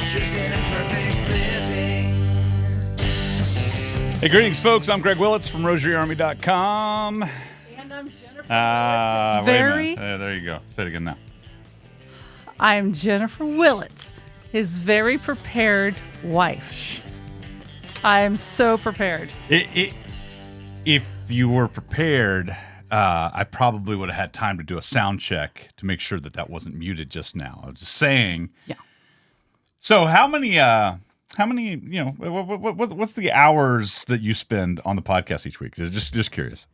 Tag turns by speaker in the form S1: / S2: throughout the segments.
S1: adventures in imperfect living.
S2: Hey, greetings, folks. I'm Greg Willits from RosaryArmy.com.
S3: And I'm Jennifer Willits.
S2: There you go. Say it again now.
S3: I'm Jennifer Willits, his very prepared wife. I am so prepared.
S2: If you were prepared, I probably would have had time to do a sound check to make sure that wasn't muted just now. I was just saying.
S3: Yeah.
S2: So how many, what's the hours that you spend on the podcast each week? Just curious.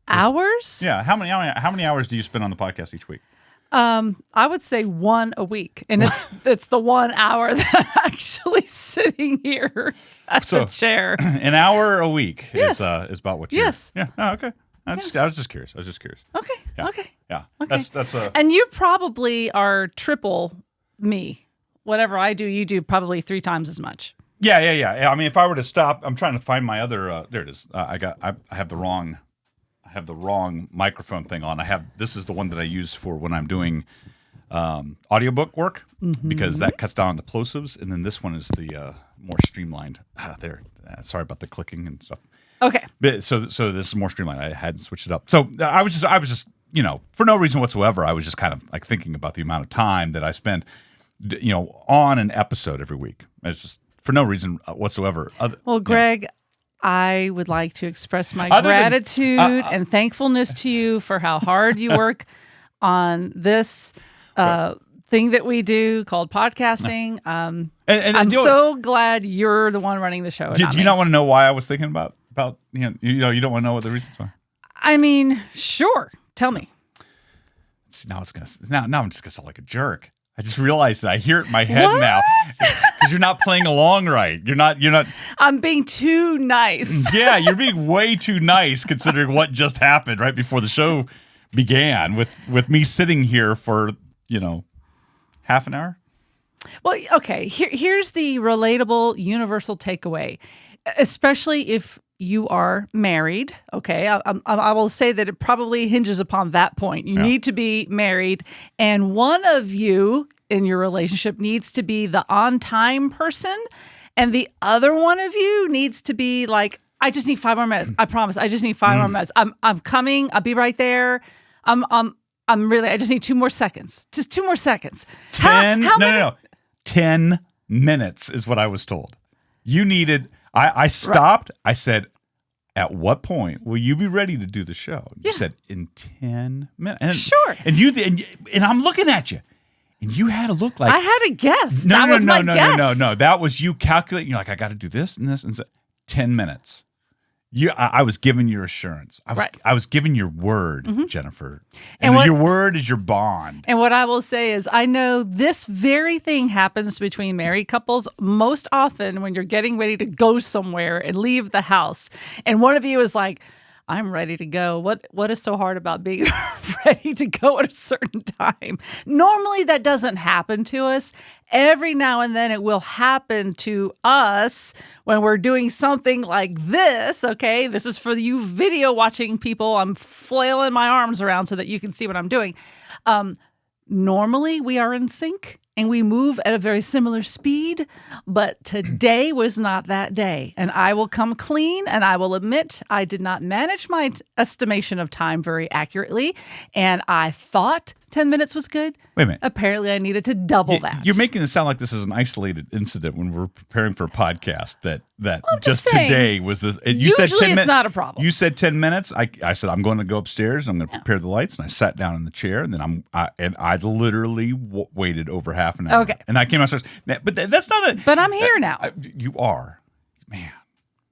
S3: Hours?
S2: Yeah. How many hours do you spend on the podcast each week?
S3: I would say one a week, and it's the 1 hour that I'm actually sitting here at the chair.
S2: An hour a week
S3: Yes.
S2: is about what you're...
S3: Yes.
S2: Yeah. Oh, okay. I was just curious.
S3: Okay.
S2: Yeah.
S3: Okay.
S2: Yeah.
S3: Okay.
S2: That's a...
S3: And you probably are triple me. Whatever I do, you do probably 3 times as much.
S2: Yeah. I mean, if I were to stop, I'm trying to find my other. There it is. I have the wrong microphone thing on. This is the one that I use for when I'm doing audiobook work because that cuts down on the plosives, and then this one is the more streamlined. Sorry about the clicking and stuff.
S3: Okay.
S2: So this is more streamlined. I hadn't switched it up. So I was just for no reason whatsoever. I was just kind of like thinking about the amount of time that I spend, on an episode every week. It's just for no reason whatsoever.
S3: Greg, I would like to express my
S2: Other than-
S3: gratitude and thankfulness to you for how hard you work on this thing that we do called podcasting.
S2: And
S3: I'm so glad you're the one running the show.
S2: Do you not want to know why I was thinking about you don't want to know what the reasons are?
S3: I mean, sure. Tell me.
S2: Now I'm just gonna sound like a jerk. I just realized that I hear it in my head now because you're not playing along right. You're not.
S3: I'm being too nice.
S2: Yeah, you're being way too nice considering what just happened right before the show began with me sitting here for half an hour.
S3: Well, okay. Here's the relatable, universal takeaway, especially if you are married. Okay, I will say that it probably hinges upon that point. You need to be married, and one of you in your relationship needs to be the on-time person, and the other one of you needs to be like, I just need 5 more minutes. I promise. I just need 5 more minutes. I'm coming. I'll be right there. I just need 2 more seconds. Just 2 more seconds.
S2: 10
S3: How many?
S2: No. 10 minutes is what I was told. You needed. I stopped. Right. I said, "At what point will you be ready to do the show?" You said, "In 10 minutes." And,
S3: sure.
S2: And I'm looking at you, and you had to look like
S3: I had a guess.
S2: No.
S3: Guess.
S2: No. That was you calculating. You're like, I got to do this and this, and so 10 minutes. I was giving your assurance. I was giving your word, Jennifer. And your word is your bond.
S3: And what I will say is, I know this very thing happens between married couples most often when you're getting ready to go somewhere and leave the house. And one of you is like, I'm ready to go. What is so hard about being ready to go at a certain time? Normally that doesn't happen to us. Every now and then it will happen to us when we're doing something like this. Okay, this is for you video watching people. I'm flailing my arms around so that you can see what I'm doing. Normally we are in sync and we move at a very similar speed, but today was not that day. And I will come clean and I will admit I did not manage my estimation of time very accurately. And I thought 10 minutes was good.
S2: Wait a minute.
S3: Apparently I needed to double that.
S2: You're making it sound like this is an isolated incident when we're preparing for a podcast that just
S3: saying,
S2: today was this.
S3: You said 10 minutes. It's not a problem.
S2: You said 10 minutes. I said, I'm going to go upstairs. I'm going to prepare the lights. And I sat down in the chair and then I literally waited over half an hour.
S3: Okay.
S2: And I came downstairs. But that's not a.
S3: But I'm here now.
S2: You are. Man.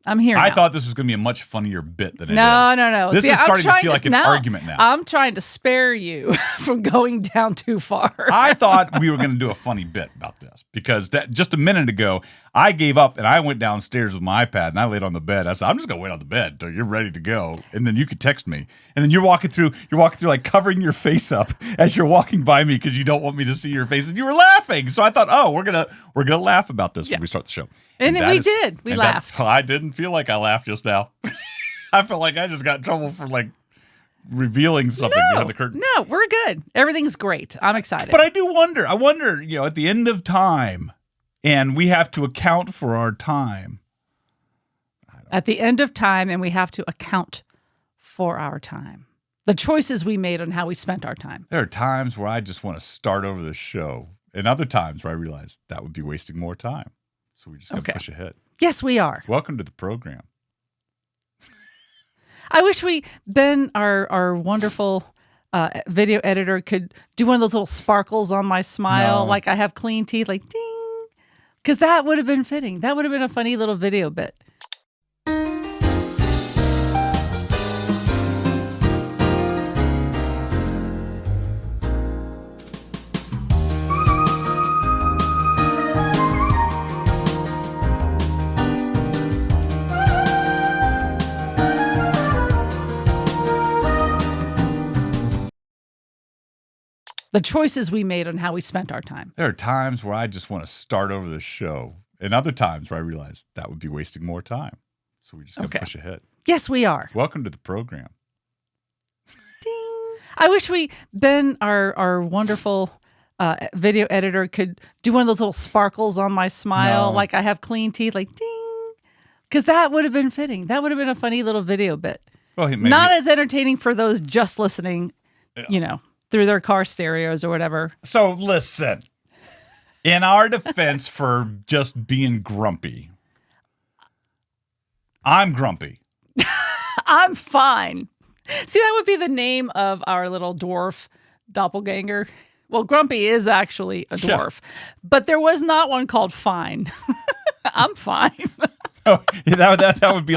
S3: I'm here now.
S2: I thought this was going to be a much funnier bit than it is.
S3: No.
S2: This is starting to feel like an argument now.
S3: I'm trying to spare you from going down too far.
S2: I thought we were going to do a funny bit about this because just a minute ago, I gave up and I went downstairs with my iPad and I laid on the bed. I said, I'm just going to wait on the bed until you're ready to go. And then you could text me. And then you're walking through like covering your face up as you're walking by me because you don't want me to see your face. And you were laughing. So I thought, we're going to laugh about this when we start the show.
S3: And we did. We laughed.
S2: I didn't feel like I laughed just now. I felt like I just got in trouble for revealing something behind the curtain.
S3: No, we're good. Everything's great. I'm excited.
S2: But I do wonder. I wonder, at the end of time, and we have to account for our time.
S3: At the end of time, and we have to account for our time. The choices we made on how we spent our time.
S2: There are times where I just want to start over the show, and other times where I realize that would be wasting more time. So we just got to push ahead.
S3: Yes, we are.
S2: Welcome to the program.
S3: I wish Ben, our wonderful video editor, could do one of those little sparkles on my smile, like I have clean teeth, like ding, because that would have been fitting. That would have been a funny little video bit. The choices we made on how we spent our time.
S2: There are times where I just want to start over the show, and other times where I realize that would be wasting more time. So we just got to push ahead.
S3: Yes, we are.
S2: Welcome to the program.
S3: Ding. I wish Ben, our wonderful video editor, could do one of those little sparkles on my smile, like I have clean teeth, like ding, because that would have been fitting. That would have been a funny little video bit.
S2: Well,
S3: not as entertaining for those just listening, through their car stereos or whatever.
S2: So listen, in our defense for just being grumpy, I'm grumpy.
S3: I'm fine. See, that would be the name of our little dwarf doppelganger. Well, Grumpy is actually a dwarf, but there was not one called Fine. I'm fine.
S2: Oh, that would be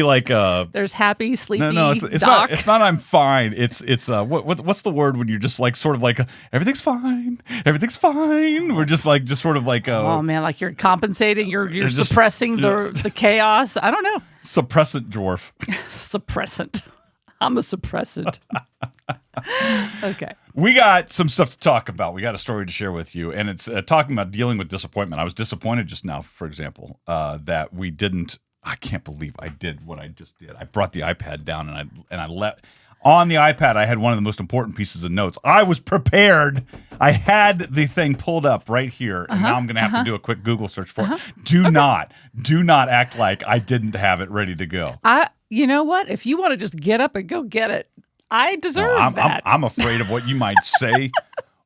S2: like
S3: there's happy, sleepy.
S2: No, it's
S3: Doc.
S2: not I'm fine. It's what's the word when you're just like sort of like everything's fine. We're just sort of like
S3: oh man, like you're compensating, you're suppressing the chaos. I don't know.
S2: Suppressant dwarf.
S3: Suppressant. I'm a suppressant. Okay.
S2: We got some stuff to talk about. We got a story to share with you, and it's talking about dealing with disappointment. I was disappointed just now, for example, that we didn't. I can't believe I did what I just did. I brought the iPad down, and I let on the iPad. I had one of the most important pieces of notes. I was prepared. I had the thing pulled up right here, and now I'm going to have to do a quick Google search for it. Do not act like I didn't have it ready to go.
S3: You know what? If you want to just get up and go get it, I deserve that.
S2: I'm afraid of what you might say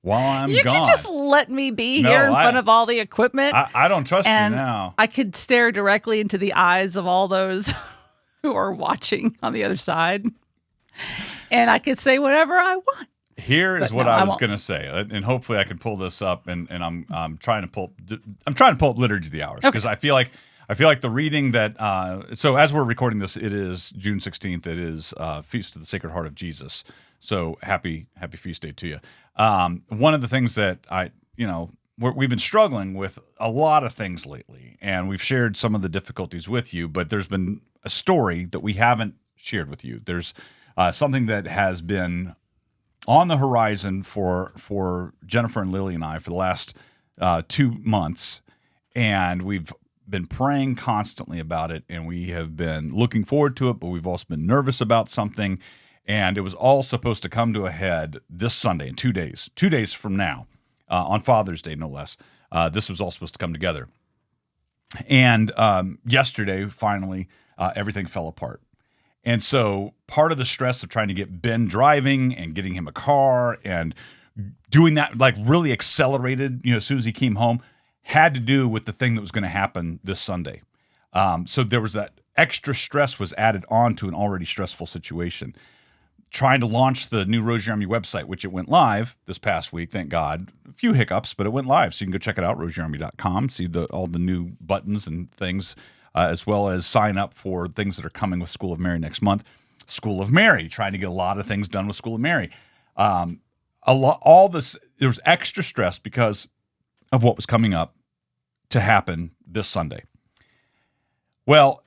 S2: while I'm gone.
S3: You can just let me be here in front of all the equipment.
S2: I don't trust you
S3: and
S2: now.
S3: I could stare directly into the eyes of all those who are watching on the other side, and I could say whatever I want.
S2: Here is what I was going to say, and hopefully I can pull this up. And I'm trying to pull up Liturgy of the Hours because I feel like the reading that, so as we're recording this, it is June 16th. It is Feast of the Sacred Heart of Jesus. So happy feast day to you. One of the things that we've been struggling with a lot of things lately, and we've shared some of the difficulties with you, but there's been a story that we haven't shared with you. There's something that has been on the horizon for Jennifer and Lily and I for the last 2 months, and we've been praying constantly about it, and we have been looking forward to it, but we've also been nervous about something, and it was all supposed to come to a head this Sunday in 2 days. 2 days from now, on Father's Day, no less. This was all supposed to come together. And yesterday, finally, everything fell apart. And so part of the stress of trying to get Ben driving and getting him a car and doing that like really accelerated, as soon as he came home, had to do with the thing that was going to happen this Sunday. So there was that extra stress was added on to an already stressful situation. Trying to launch the new Rosary Army website, which it went live this past week, thank God. A few hiccups, but it went live. So you can go check it out, rosaryarmy.com, see all the new buttons and things, as well as sign up for things that are coming with School of Mary next month. School of Mary, trying to get a lot of things done with School of Mary. All this, there was extra stress because of what was coming up to happen this Sunday. Well,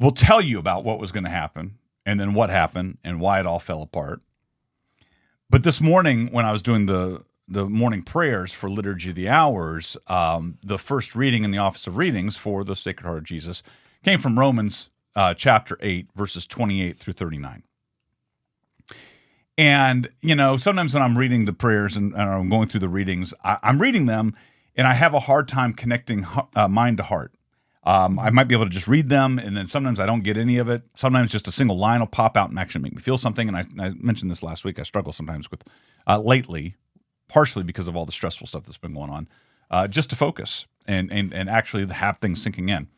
S2: we'll tell you about what was going to happen and then what happened and why it all fell apart. But this morning, when I was doing the morning prayers for Liturgy of the Hours, the first reading in the Office of Readings for the Sacred Heart of Jesus came from Romans chapter 8, verses 28 through 39. And, sometimes when I'm reading the prayers and I'm going through the readings, I'm reading them and I have a hard time connecting mind to heart. I might be able to just read them, and then sometimes I don't get any of it. Sometimes just a single line will pop out and actually make me feel something. And I mentioned this last week. I struggle sometimes with lately, partially because of all the stressful stuff that's been going on, just to focus and actually have things sinking in.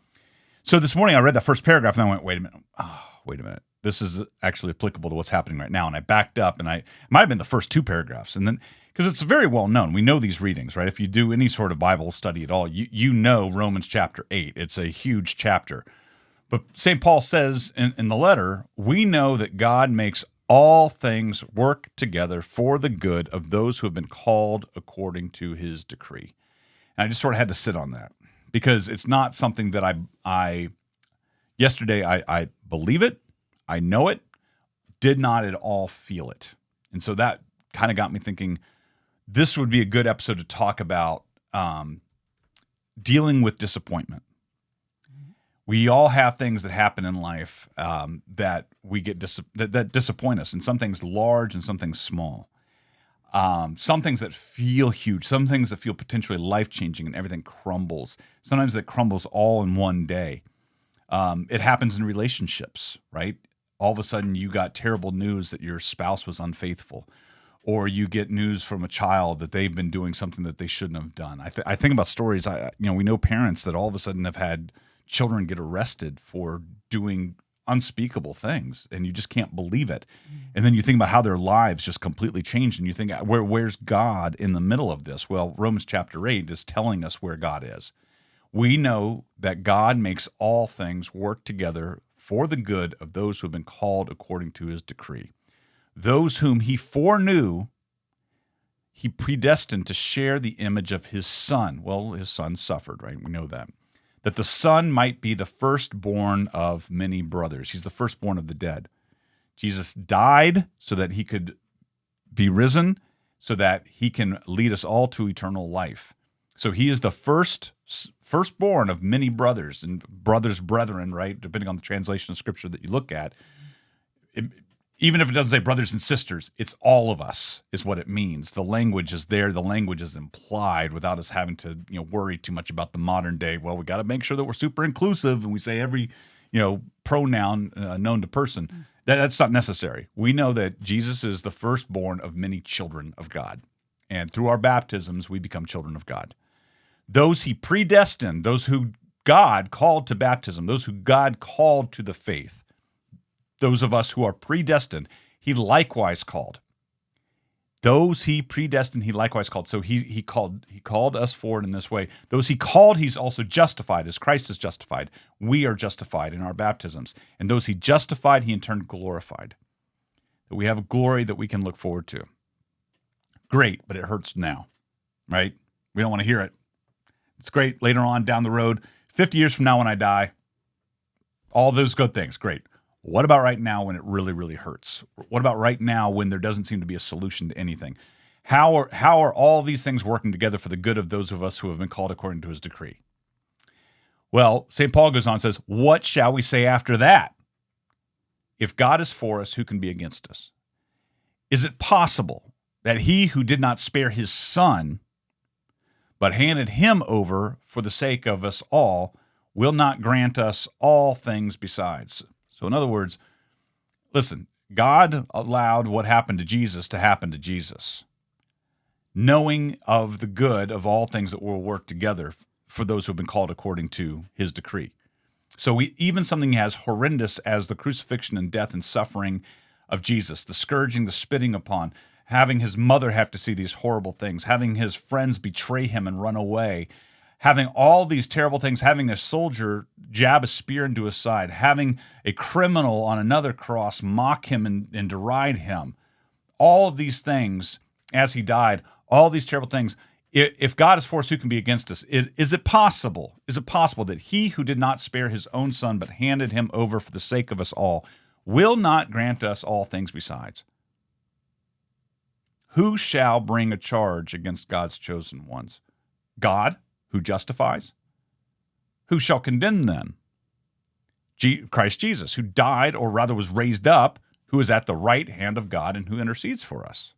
S2: So this morning I read that first paragraph and I went, wait a minute. This is actually applicable to what's happening right now. And I backed up, and it might have been the first two paragraphs. And then, because it's very well known, we know these readings, right? If you do any sort of Bible study at all, you know Romans chapter 8. It's a huge chapter. But St. Paul says in the letter, we know that God makes all things work together for the good of those who have been called according to his decree. And I just sort of had to sit on that, because it's not something that yesterday I believe it, I know it, did not at all feel it. And so that kind of got me thinking, this would be a good episode to talk about dealing with disappointment. We all have things that happen in life that we get that disappoint us, and some things large and some things small. Some things that feel huge, some things that feel potentially life-changing, and everything crumbles. Sometimes it crumbles all in one day. It happens in relationships, right? All of a sudden you got terrible news that your spouse was unfaithful, or you get news from a child that they've been doing something that they shouldn't have done. I think about stories. We know parents that all of a sudden have had children get arrested for doing unspeakable things, and you just can't believe it. And then you think about how their lives just completely changed, and you think, where's God in the middle of this? Well, Romans chapter 8 is telling us where God is. We know that God makes all things work together for the good of those who have been called according to his decree. Those whom he foreknew, he predestined to share the image of his Son. Well, his Son suffered, right? We know that the Son might be the firstborn of many brothers. He's the firstborn of the dead. Jesus died so that he could be risen, so that he can lead us all to eternal life. So he is the firstborn of many brothers, and brothers, brethren, right? Depending on the translation of Scripture that you look at. Even if it doesn't say brothers and sisters, it's all of us is what it means. The language is there. The language is implied without us having to, worry too much about the modern day. Well, we got to make sure that we're super inclusive, and we say every, pronoun known to person. That's not necessary. We know that Jesus is the firstborn of many children of God. And through our baptisms, we become children of God. Those he predestined, those who God called to baptism, those who God called to the faith, those of us who are predestined, he likewise called. Those he predestined, he likewise called. So he called us forward in this way. Those he called, he's also justified. As Christ is justified, we are justified in our baptisms. And those he justified, he in turn glorified. That we have a glory that we can look forward to. Great, but it hurts now, right? We don't want to hear it. It's great later on down the road, 50 years from now when I die, all those good things, great. What about right now when it really, really hurts? What about right now when there doesn't seem to be a solution to anything? How are all these things working together for the good of those of us who have been called according to his decree? Well, St. Paul goes on and says, what shall we say after that? If God is for us, who can be against us? Is it possible that he who did not spare his Son, but handed him over for the sake of us all, will not grant us all things besides? So in other words, listen, God allowed what happened to Jesus to happen to Jesus, knowing of the good of all things that will work together for those who have been called according to his decree. So even something as horrendous as the crucifixion and death and suffering of Jesus, the scourging, the spitting upon, having his mother have to see these horrible things, having his friends betray him and run away, having all these terrible things, having a soldier jab a spear into his side, having a criminal on another cross mock him and deride him. All of these things as he died, all these terrible things. If God is for us, who can be against us? Is it possible? Is it possible that he who did not spare his own Son but handed him over for the sake of us all will not grant us all things besides? Who shall bring a charge against God's chosen ones? God, who justifies? Who shall condemn them? Christ Jesus, who died, or rather was raised up, who is at the right hand of God and who intercedes for us.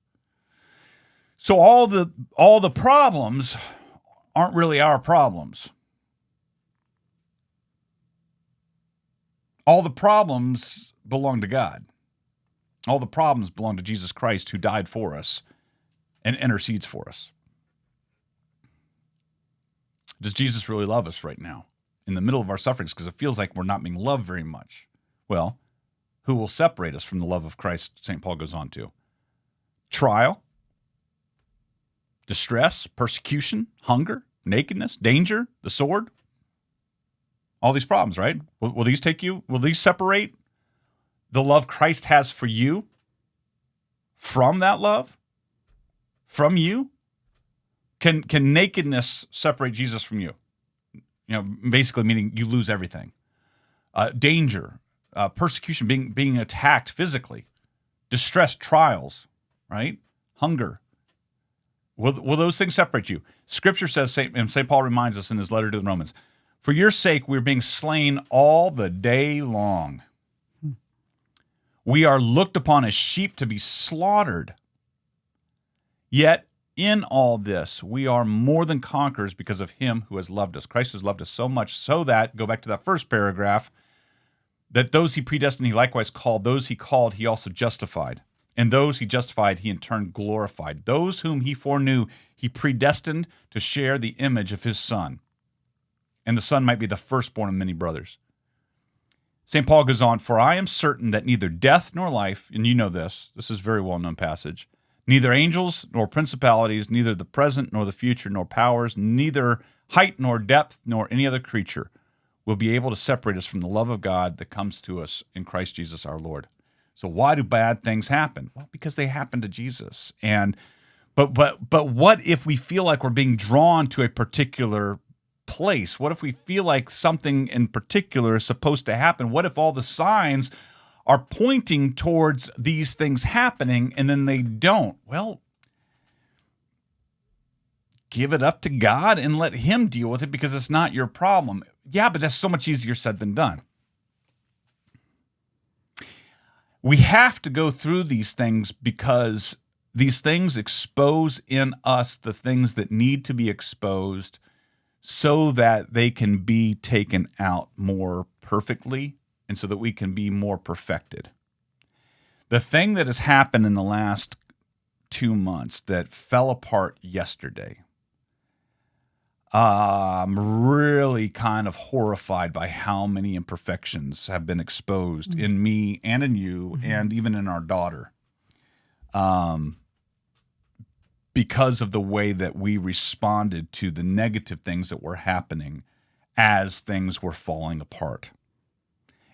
S2: So all the problems aren't really our problems. All the problems belong to God. All the problems belong to Jesus Christ, who died for us and intercedes for us. Does Jesus really love us right now in the middle of our sufferings? Because it feels like we're not being loved very much. Well, who will separate us from the love of Christ? St. Paul goes on to. Trial, distress, persecution, hunger, nakedness, danger, the sword. All these problems, right? Will these take you? Will these separate the love Christ has for you from that love? From you? Can nakedness separate Jesus from you? You know, basically meaning you lose everything. Danger, persecution, being attacked physically, distress, trials, right? Hunger. Will those things separate you? Scripture says, and St. Paul reminds us in his letter to the Romans, for your sake we're being slain all the day long. We are looked upon as sheep to be slaughtered. Yet in all this, we are more than conquerors because of him who has loved us. Christ has loved us so much so that, go back to that first paragraph, that those he predestined, he likewise called. Those he called, he also justified. And those he justified, he in turn glorified. Those whom he foreknew, he predestined to share the image of his Son. And the Son might be the firstborn of many brothers. St. Paul goes on, for I am certain that neither death nor life, and you know this is a very well-known passage, neither angels nor principalities, neither the present nor the future, nor powers, neither height nor depth, nor any other creature will be able to separate us from the love of God that comes to us in Christ Jesus our Lord. So why do bad things happen? Well, because they happen to Jesus. But what if we feel like we're being drawn to a particular place? What if we feel like something in particular is supposed to happen? What if all the signs are pointing towards these things happening and then they don't? Well, give it up to God and let him deal with it because it's not your problem. Yeah, but that's so much easier said than done. We have to go through these things because these things expose in us the things that need to be exposed so that they can be taken out more perfectly and so that we can be more perfected. The thing that has happened in the last 2 months that fell apart yesterday, I'm really kind of horrified by how many imperfections have been exposed in me and in you and even in our daughter. Because of the way that we responded to the negative things that were happening as things were falling apart.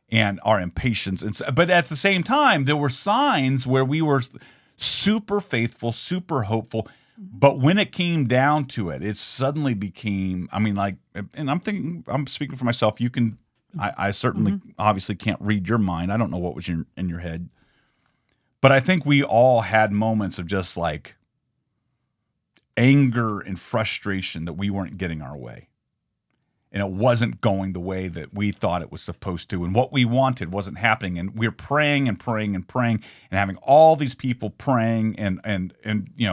S2: And our impatience. But at the same time, there were signs where we were super faithful, super hopeful. But when it came down to it, it suddenly became, and I'm speaking for myself. You can, I certainly obviously can't read your mind. I don't know what was in your head. But I think we all had moments of just like anger and frustration that we weren't getting our way. And it wasn't going the way that we thought it was supposed to. And what we wanted wasn't happening. And we're praying and praying and praying and having all these people praying and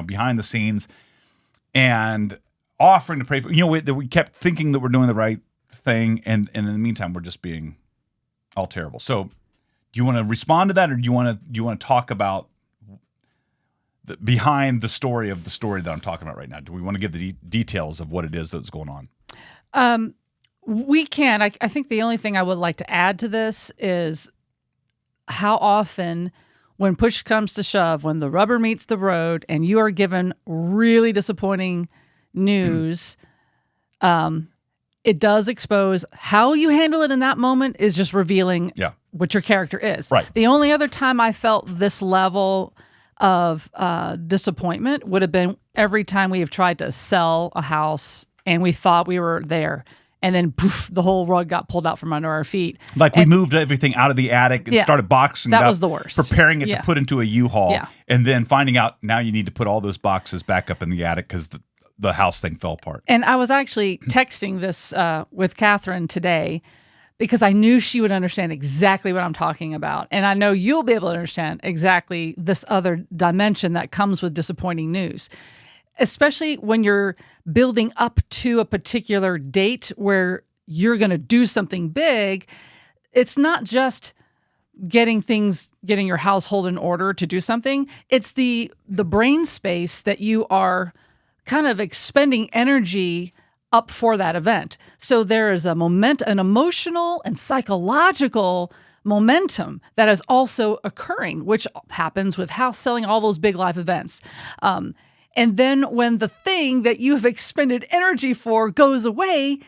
S2: behind the scenes and offering to pray for, that we kept thinking that we're doing the right thing. And in the meantime, we're just being all terrible. So do you want to respond to that, or do you want to talk about behind the story of the story that I'm talking about right now? Do we want to give the details of what it is that's going on?
S3: We can. I think the only thing I would like to add to this is how often, when push comes to shove, when the rubber meets the road and you are given really disappointing news, it does expose how you handle it in that moment is just revealing what your character is.
S2: Right.
S3: The only other time I felt this level of disappointment would have been every time we have tried to sell a house and we thought we were there. And then poof, the whole rug got pulled out from under our feet.
S2: We moved everything out of the attic and started boxing it up.
S3: That was the worst.
S2: Preparing it to put into a U-Haul.
S3: Yeah.
S2: And then finding out now you need to put all those boxes back up in the attic because the house thing fell apart.
S3: And I was actually texting this with Catherine today because I knew she would understand exactly what I'm talking about. And I know you'll be able to understand exactly this other dimension that comes with disappointing news. especially when you're building up to a particular date where you're going to do something big, it's not just getting your household in order to do something. It's the brain space that you are kind of expending energy up for that event. So there is an emotional and psychological momentum that is also occurring, which happens with house selling, all those big life events. And then when the thing that you have expended energy for goes away,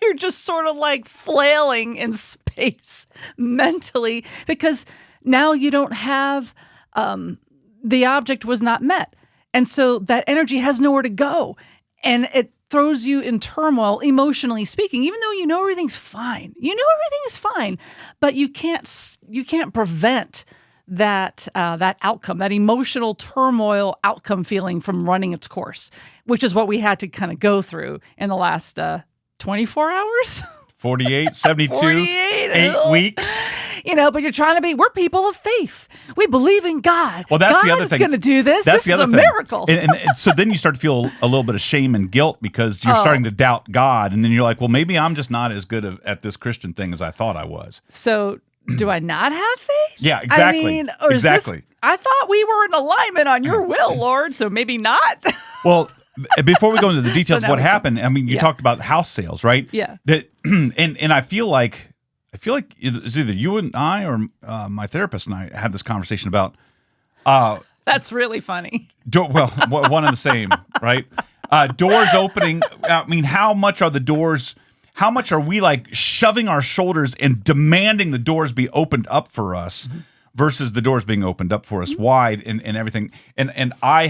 S3: you're just sort of like flailing in space mentally because now you don't have, the object was not met. And so that energy has nowhere to go. And it throws you in turmoil, emotionally speaking, even though you know everything's fine. You know everything is fine, but you can't prevent that outcome, that emotional turmoil outcome feeling from running its course, which is what we had to kind of go through in the last 24 hours.
S2: 48, 72, 8 weeks.
S3: But we're people of faith. We believe in God.
S2: Well, that's the other
S3: God's
S2: thing.
S3: going to do this.
S2: That's
S3: This
S2: the
S3: is
S2: other
S3: a
S2: thing.
S3: miracle.
S2: And so then you start to feel a little bit of shame and guilt because you're starting to doubt God. And then you're like, well, maybe I'm just not as good at this Christian thing as I thought I was.
S3: So do I not have faith?
S2: Yeah, exactly.
S3: I mean, or is
S2: exactly.
S3: I thought we were in alignment on your will, Lord, so maybe not.
S2: Well, before we go into the details
S3: So
S2: of
S3: now
S2: what
S3: we
S2: happened, I mean, you
S3: Yeah.
S2: talked about house sales, right?
S3: Yeah.
S2: That and I feel like it's either you and I or my therapist and I had this conversation about
S3: That's really funny.
S2: one and the same, right? Doors opening. I mean, how much are the doors? How much are we like shoving our shoulders and demanding the doors be opened up for us versus the doors being opened up for us wide and everything? And I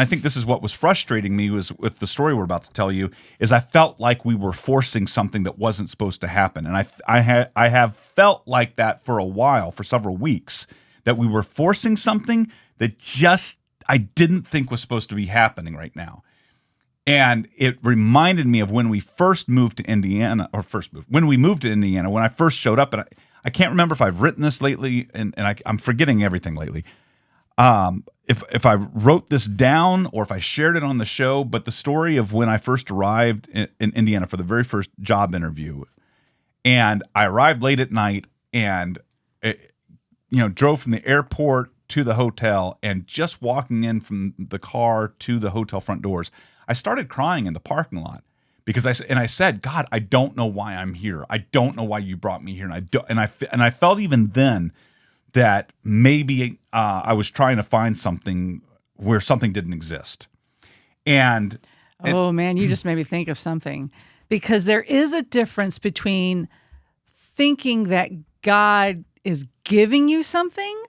S2: think this is what was frustrating me was with the story we're about to tell you is I felt like we were forcing something that wasn't supposed to happen. And I have felt like that for a while, for several weeks, that we were forcing something that just I didn't think was supposed to be happening right now. And it reminded me of when we first moved to Indiana, when we moved to Indiana, when I first showed up. And I can't remember if I've written this lately, and I'm forgetting everything lately. If I wrote this down or if I shared it on the show, but the story of when I first arrived in Indiana for the very first job interview, and I arrived late at night and drove from the airport to the hotel, and just walking in from the car to the hotel front doors, I started crying in the parking lot because I said, God, I don't know why I'm here. I don't know why you brought me here, and I felt even then that maybe I was trying to find something where something didn't exist. And
S3: Oh, man, you just made me think of something. Because there is a difference between thinking that God is giving you something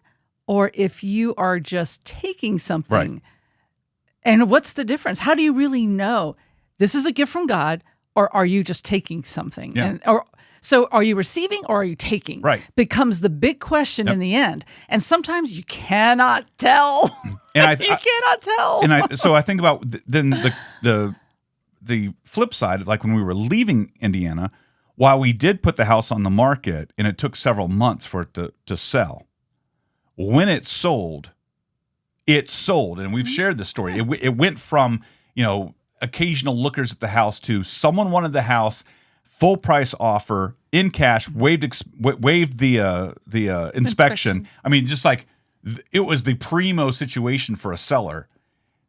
S3: or if you are just taking something.
S2: Right.
S3: And what's the difference? How do you really know this is a gift from God or are you just taking something?
S2: Yeah.
S3: So are you receiving or are you taking?
S2: Right.
S3: Becomes the big question in the end. And sometimes you cannot tell.
S2: And
S3: you cannot tell.
S2: And so I think about then the flip side, like when we were leaving Indiana, while we did put the house on the market and it took several months for it to sell, when it sold, and we've shared this story. It went from occasional lookers at the house to someone wanted the house, full price offer in cash, waived the inspection. I mean, just like it was the primo situation for a seller.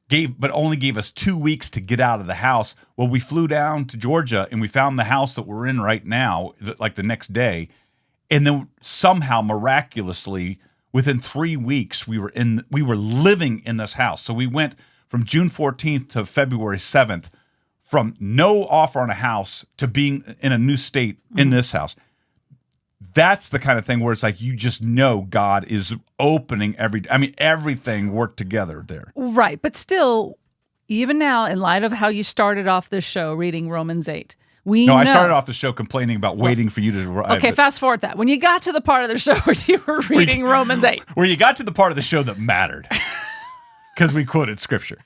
S2: But only gave us 2 weeks to get out of the house. Well, we flew down to Georgia and we found the house that we're in right now, like the next day, and then somehow miraculously within 3 weeks we were living in this house. So we went from June 14th to February 7th, from no offer on a house to being in a new state in this house. That's the kind of thing where it's like you just know God is opening everything worked together there.
S3: Right. But still, even now, in light of how you started off this show reading Romans 8, we know.
S2: I started off the show complaining about waiting for you to arrive.
S3: Okay, fast forward that. When you got to the part of the show where you were reading Romans 8.
S2: Where you got to the part of the show that mattered. Because we quoted scripture.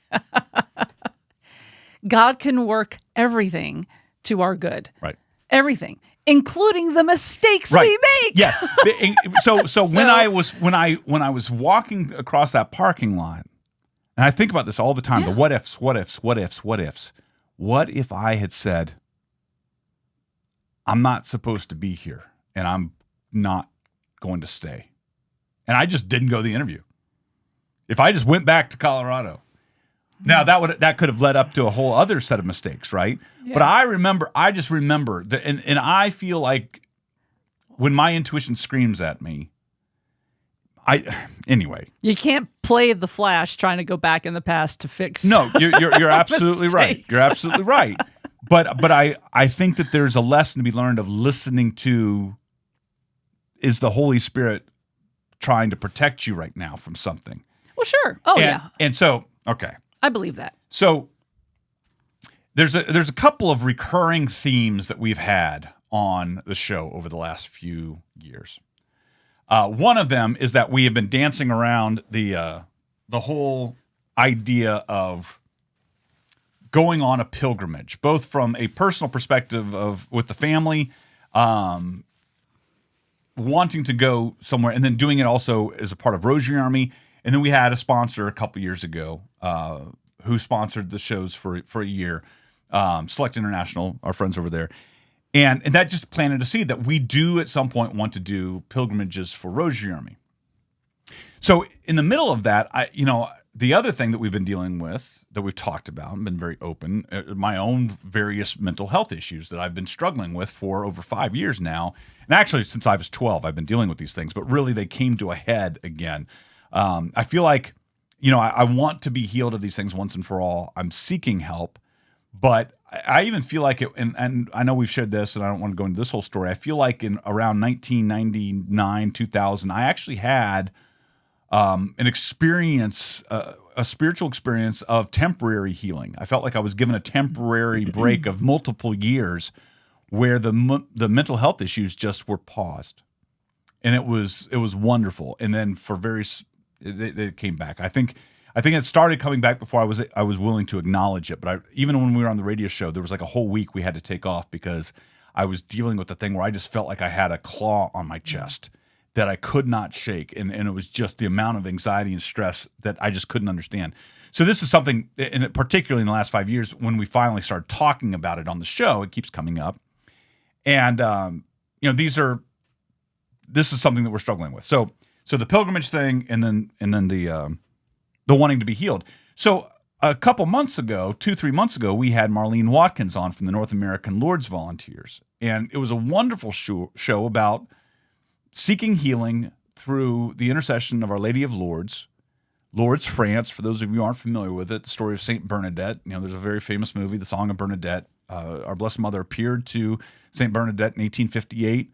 S3: God can work everything to our good.
S2: Right.
S3: Everything. Including the mistakes
S2: Right.
S3: we make.
S2: Yes. So when I was walking across that parking lot, And I think about this all the time,
S3: Yeah.
S2: the what ifs, what ifs, what ifs, what ifs. What if I had said, I'm not supposed to be here and I'm not going to stay? And I just didn't go to the interview. If I just went back to Colorado, now that could have led up to a whole other set of mistakes, right?
S3: Yeah.
S2: But I just remember that, and I feel like when my intuition screams at me, anyway.
S3: You can't play the Flash trying to go back in the past to fix.
S2: No, you're absolutely right.
S3: mistakes.
S2: You're absolutely right. But I think that there's a lesson to be learned of listening to, is the Holy Spirit trying to protect you right now from something?
S3: Well, sure. Oh, yeah.
S2: And so, okay.
S3: I believe that.
S2: So there's a couple of recurring themes that we've had on the show over the last few years. One of them is that we have been dancing around the whole idea of going on a pilgrimage, both from a personal perspective of with the family, wanting to go somewhere, and then doing it also as a part of Rosary Army. And then we had a sponsor a couple years ago who sponsored the shows for a year, Select International, our friends over there. And that just planted a seed that we do at some point want to do pilgrimages for Rosary Army. So in the middle of that, the other thing that we've been dealing with, that we've talked about and been very open, my own various mental health issues that I've been struggling with for over 5 years now. And actually, since I was 12, I've been dealing with these things, but really they came to a head again. I feel like, I want to be healed of these things once and for all. I'm seeking help, but I even feel like it, and I know we've shared this, and I don't want to go into this whole story. I feel like in around 1999, 2000, I actually had an experience, a spiritual experience of temporary healing. I felt like I was given a temporary break of multiple years where the mental health issues just were paused, and it was wonderful. And then for they came back. I think it started coming back before I was willing to acknowledge it. But even when we were on the radio show, there was like a whole week we had to take off because I was dealing with the thing where I just felt like I had a claw on my chest that I could not shake. And it was just the amount of anxiety and stress that I just couldn't understand. So this is something, and particularly in the last 5 years, when we finally started talking about it on the show, it keeps coming up. And, this is something that we're struggling with. So the pilgrimage thing, and then the wanting to be healed. So a couple months ago, 2-3 months ago, we had Marlene Watkins on from the North American Lourdes Volunteers. And it was a wonderful show about seeking healing through the intercession of Our Lady of Lourdes, Lourdes, France. For those of you who aren't familiar with it, the story of Saint Bernadette. There's a very famous movie, The Song of Bernadette. Our Blessed Mother appeared to Saint Bernadette in 1858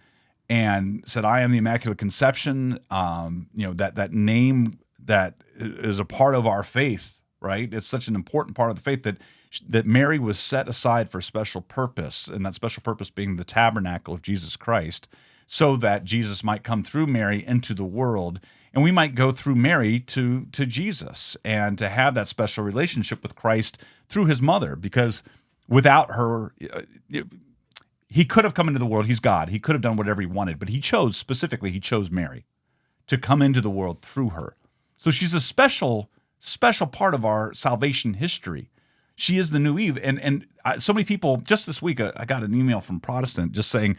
S2: and said, "I am the Immaculate Conception." That name that is a part of our faith, right? It's such an important part of the faith that Mary was set aside for a special purpose, and that special purpose being the tabernacle of Jesus Christ, so that Jesus might come through Mary into the world, and we might go through Mary to Jesus, and to have that special relationship with Christ through his mother, because without her, he could have come into the world. He's God. He could have done whatever he wanted, but he chose Mary to come into the world through her. So she's a special part of our salvation history. She is the new Eve. And so many people, just this week, I got an email from Protestant just saying,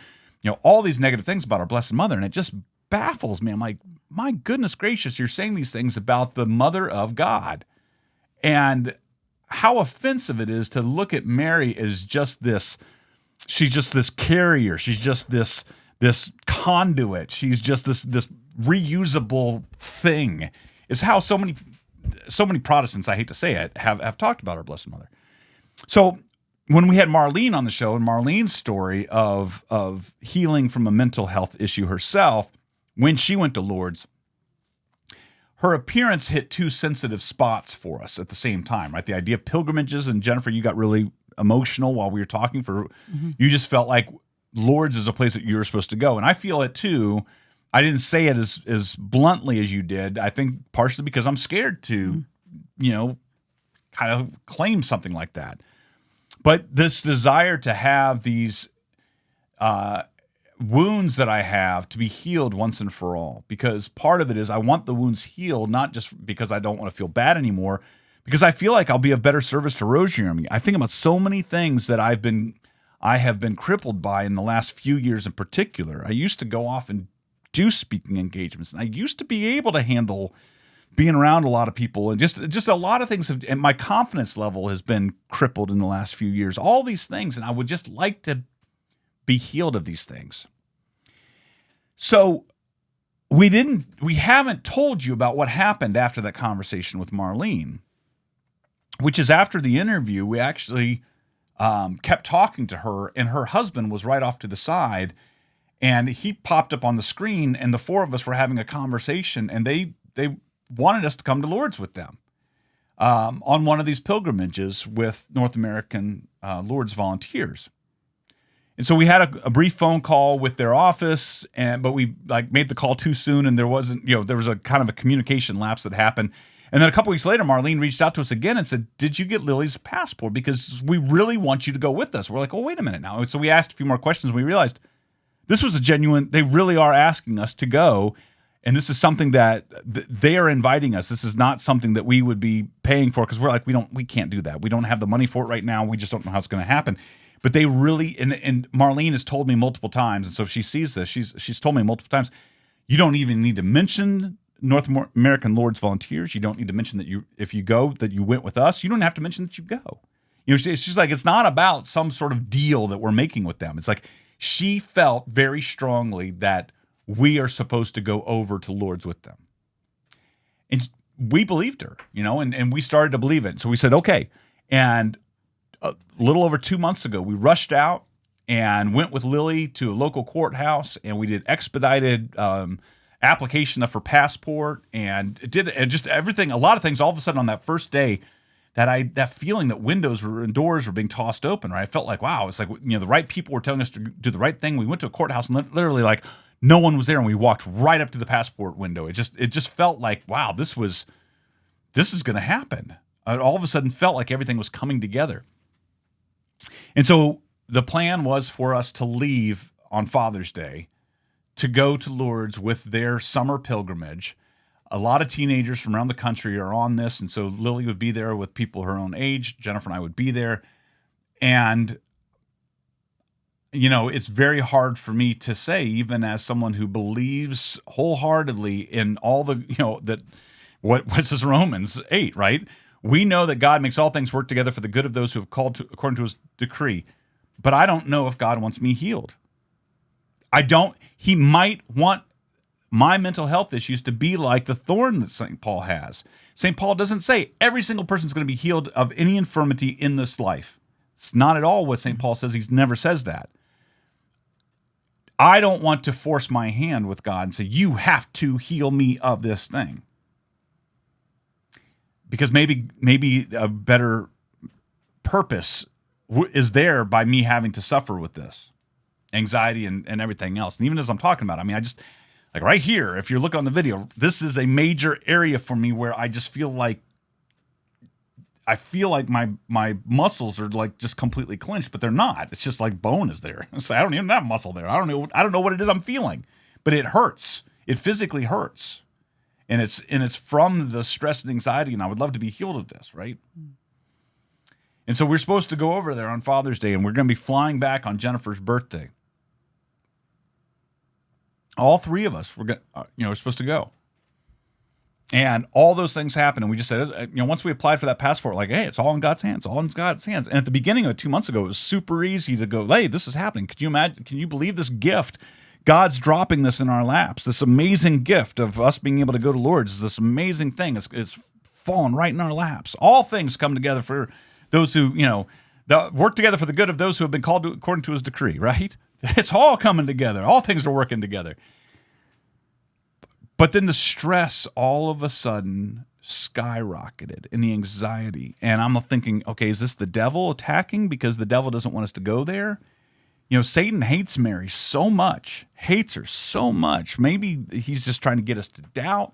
S2: all these negative things about our Blessed Mother, and it just baffles me. I'm like, my goodness gracious, you're saying these things about the Mother of God. And how offensive it is to look at Mary as just this, she's just this carrier. She's just this conduit. She's just this reusable thing. Is how so many Protestants, I hate to say it, have talked about our Blessed Mother. So when we had Marlene on the show, and Marlene's story of healing from a mental health issue herself, when she went to Lourdes, her appearance hit two sensitive spots for us at the same time, right? The idea of pilgrimages, and Jennifer, you got really emotional while we were talking. You just felt like Lourdes is a place that you're supposed to go, and I feel it too. I didn't say it as bluntly as you did. I think partially because I'm scared to, kind of claim something like that. But this desire to have these wounds that I have to be healed once and for all, because part of it is I want the wounds healed, not just because I don't want to feel bad anymore, because I feel like I'll be of better service to Rosary. I think about so many things that I have been crippled by in the last few years in particular. I used to go off and do speaking engagements, and I used to be able to handle being around a lot of people, and just a lot of things and my confidence level has been crippled in the last few years. All these things, and I would just like to be healed of these things. So we haven't told you about what happened after that conversation with Marlene, which is after the interview, we actually kept talking to her, and her husband was right off to the side, and he popped up on the screen, and the four of us were having a conversation, and they wanted us to come to Lourdes with them on one of these pilgrimages with North American Lourdes volunteers. And so we had a brief phone call with their office, but we made the call too soon, and there was a kind of a communication lapse that happened. And then a couple weeks later, Marlene reached out to us again and said, "Did you get Lily's passport? Because we really want you to go with us." We're like, "Oh, wait a minute now." And so we asked a few more questions. And we realized this was they really are asking us to go. And this is something that they are inviting us. This is not something that we would be paying for, because we're like, we can't do that. We don't have the money for it right now. We just don't know how it's going to happen. But they really, and Marlene has told me multiple times, and so if she sees this, she's told me multiple times, you don't even need to mention North American Lourdes volunteers. You don't need to mention that if you go, that you went with us. You don't have to mention that you go. She's like, it's not about some sort of deal that we're making with them. It's like she felt very strongly that we are supposed to go over to Lourdes with them. And we believed her, and we started to believe it. So we said, okay. And a little over 2 months ago, we rushed out and went with Lily to a local courthouse, and we did expedited application of her passport, and just everything, a lot of things. All of a sudden on that first day, that feeling that windows and doors were being tossed open, right? I felt like, wow, it's like, the right people were telling us to do the right thing. We went to a courthouse and literally no one was there, and we walked right up to the passport window. It just felt like, wow, this is going to happen. It all of a sudden felt like everything was coming together. And so the plan was for us to leave on Father's Day to go to Lourdes with their summer pilgrimage. A lot of teenagers from around the country are on this, and so Lily would be there with people her own age. Jennifer and I would be there. And it's very hard for me to say, even as someone who believes wholeheartedly in all the, what's this Romans 8, right? We know that God makes all things work together for the good of those who have called according to his decree. But I don't know if God wants me healed. He might want my mental health issues to be like the thorn that St. Paul has. St. Paul doesn't say every single person is going to be healed of any infirmity in this life. It's not at all what St. Paul says. He never says that. I don't want to force my hand with God and say, you have to heal me of this thing. Because maybe a better purpose is there by me having to suffer with this anxiety and everything else. And even as I'm talking about it, I just, like right here, if you're looking on the video, this is a major area for me where I just feel like my muscles are just completely clenched, but they're not. It's just like bone is there. So I don't even have muscle there. I don't know what it is I'm feeling, but it hurts. It physically hurts. And it's from the stress and anxiety, and I would love to be healed of this, right? And so we're supposed to go over there on Father's Day, and we're going to be flying back on Jennifer's birthday. All three of us we're supposed to go. And all those things happen, and we just said, once we applied for that passport, hey, it's all in God's hands, all in God's hands. And at the beginning of it 2 months ago, it was super easy to go, hey, this is happening. Could you imagine? Can you believe this gift? God's dropping this in our laps, this amazing gift of us being able to go to Lourdes, this amazing thing. It's fallen right in our laps. All things come together for those who, work together for the good of those who have been called according to his decree, right? It's all coming together. All things are working together. But then the stress all of a sudden skyrocketed, and the anxiety. And I'm thinking, okay, is this the devil attacking because the devil doesn't want us to go there? Satan hates Mary so much, hates her so much. Maybe he's just trying to get us to doubt.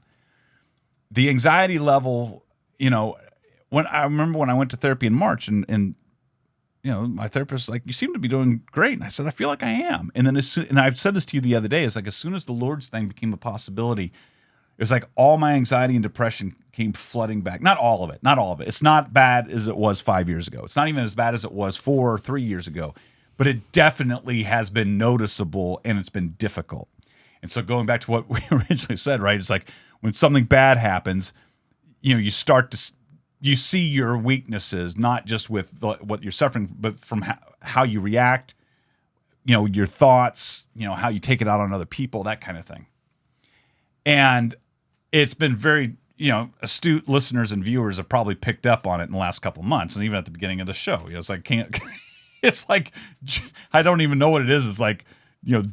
S2: The anxiety level, when I remember when I went to therapy in March, and my therapist was like, you seem to be doing great. And I said, I feel like I am. And then and I've said this to you the other day, it's like as soon as the Lourdes thing became a possibility, It was like all my anxiety and depression came flooding back. Not all of it. Not all of it. It's not bad as it was 5 years ago. It's not even as bad as it was 4 or 3 years ago. But it definitely has been noticeable, and it's been difficult. And so going back to what we originally said, right? It's like when something bad happens, you start to you see your weaknesses, not just with what you're suffering, but from how you react, your thoughts, how you take it out on other people, that kind of thing. And it's been very, astute listeners and viewers have probably picked up on it in the last couple of months, and even at the beginning of the show, it's like it's like I don't even know what it is. It's like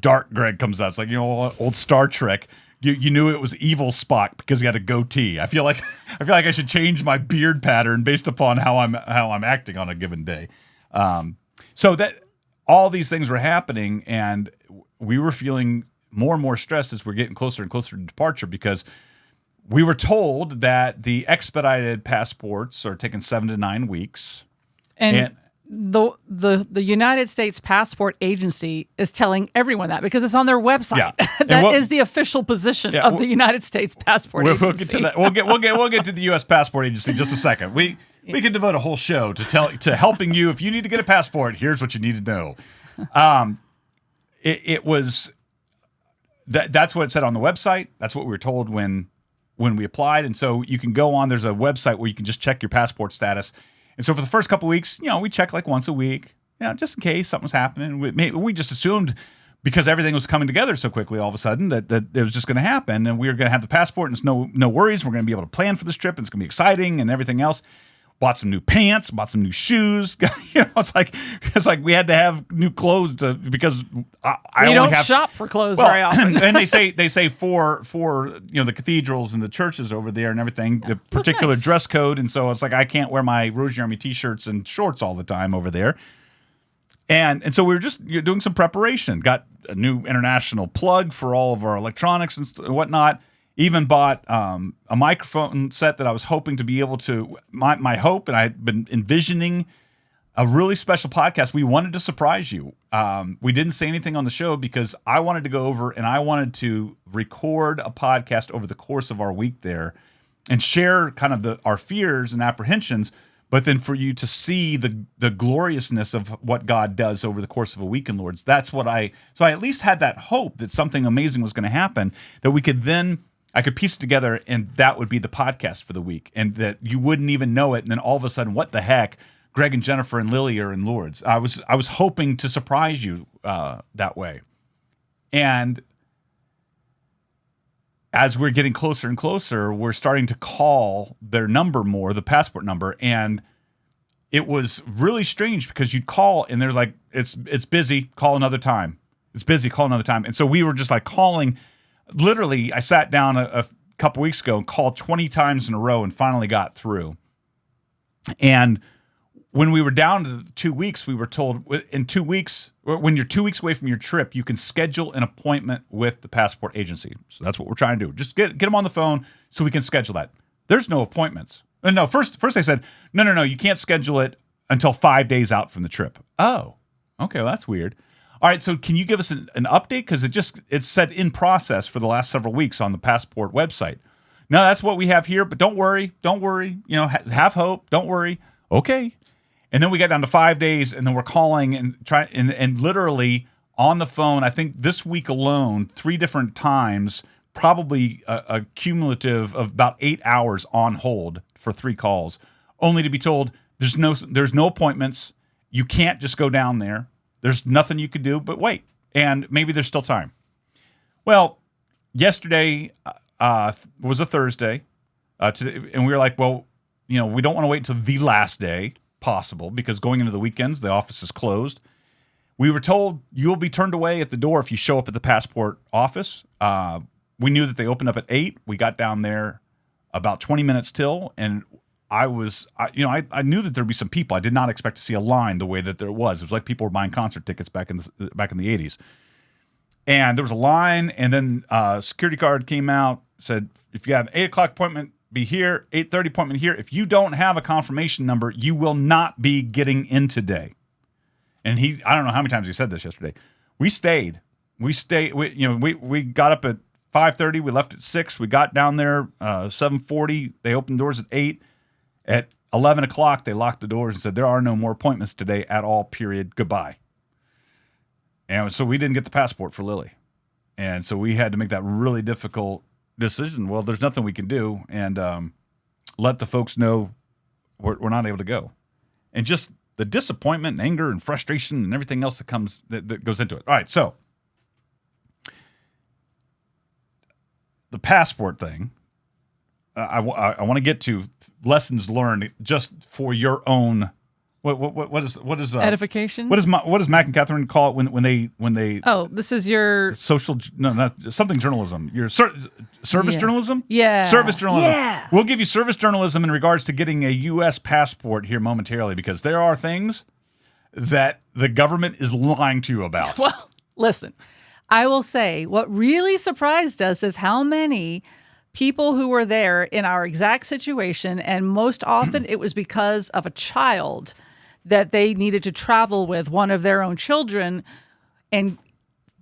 S2: Dark Greg comes out. It's like old Star Trek. You knew it was evil Spock because he had a goatee. I feel like I should change my beard pattern based upon how I'm acting on a given day. So that all these things were happening, and we were feeling more and more stressed as we're getting closer and closer to departure, because we were told that the expedited passports are taking 7 to 9 weeks. And
S3: the United States Passport Agency is telling everyone that because it's on their website.
S2: Yeah.
S3: That is the official position of the United States Passport Agency.
S2: We'll get to that. We'll get to the U.S. Passport Agency in just a second. We could devote a whole show to helping you. If you need to get a passport, here's what you need to know. It was that's what it said on the website. That's what we were told when we applied. And so you can go on. There's a website where you can just check your passport status. And so for the first couple of weeks, we checked like once a week, just in case something was happening. We just assumed because everything was coming together so quickly all of a sudden that it was just going to happen, and we were going to have the passport, and it's no worries. We're going to be able to plan for this trip, and it's going to be exciting and everything else. Bought some new pants, bought some new shoes. It's like we had to have new clothes because I don't
S3: shop for clothes very often.
S2: And they say for the cathedrals and the churches over there and everything, the particular dress code, and so it's like I can't wear my Rosary Army t-shirts and shorts all the time over there. And so we were just doing some preparation. Got a new international plug for all of our electronics and whatnot. Even bought a microphone set that I was hoping to be able to, my hope, and I had been envisioning a really special podcast. We wanted to surprise you. We didn't say anything on the show because I wanted to go over and I wanted to record a podcast over the course of our week there and share kind of our fears and apprehensions, but then for you to see the gloriousness of what God does over the course of a week in Lord's. That's what so I at least had that hope that something amazing was going to happen, that we could then I could piece it together, and that would be the podcast for the week, and that you wouldn't even know it. And then all of a sudden, what the heck? Greg and Jennifer and Lily are in Lourdes. I was hoping to surprise you that way. And as we're getting closer and closer, we're starting to call their number more, the passport number, and it was really strange because you'd call and they're like, "It's busy. Call another time. It's busy. Call another time." And so we were just like calling. Literally, I sat down a couple weeks ago and called 20 times in a row and finally got through. And when we were down to 2 weeks, we were told in 2 weeks, when you're 2 weeks away from your trip, you can schedule an appointment with the passport agency. So that's what we're trying to do. Just get them on the phone so we can schedule that. There's no appointments. No, first they said, no, you can't schedule it until 5 days out from the trip. Oh, okay, well, that's weird. All right, so can you give us an update? Because it's said in process for the last several weeks on the passport website. No, that's what we have here, but don't worry. Have hope. Don't worry. Okay. And then we got down to 5 days, and then we're calling and trying, and literally on the phone, I think this week alone, 3 different times, probably a cumulative of about 8 hours on hold for 3 calls, only to be told there's no appointments. You can't just go down there. There's nothing you could do but wait, and maybe there's still time. Well, yesterday was a Thursday, today, and we were like, well, we don't want to wait until the last day possible because going into the weekends, the office is closed. We were told you'll be turned away at the door if you show up at the passport office. We knew that they opened up at 8. We got down there about 20 minutes till, and I knew that there'd be some people. I did not expect to see a line the way that there was. It was like people were buying concert tickets back in the 80s. And there was a line, and then a security guard came out, said, if you have an 8 o'clock appointment, be here, 8:30 appointment here. If you don't have a confirmation number, you will not be getting in today. And I don't know how many times he said this yesterday. We stayed. We got up at 5:30. We left at 6. We got down there 7:40. They opened doors at 8. At 11 o'clock, they locked the doors and said, there are no more appointments today at all, period. Goodbye. And so we didn't get the passport for Lily. And so we had to make that really difficult decision. Well, there's nothing we can do. And let the folks know we're not able to go. And just the disappointment and anger and frustration and everything else that goes into it. All right, so the passport thing, I want to get to lessons learned just for your own. What is
S3: edification?
S2: What does Mac and Catherine call it when they?
S3: Oh, this is your
S2: social not something journalism. Your service journalism.
S3: Yeah,
S2: service journalism.
S3: Yeah.
S2: We'll give you service journalism in regards to getting a U.S. passport here momentarily, because there are things that the government is lying to you about.
S3: Well, listen, I will say what really surprised us is how many people who were there in our exact situation, and most often it was because of a child that they needed to travel with, one of their own children. And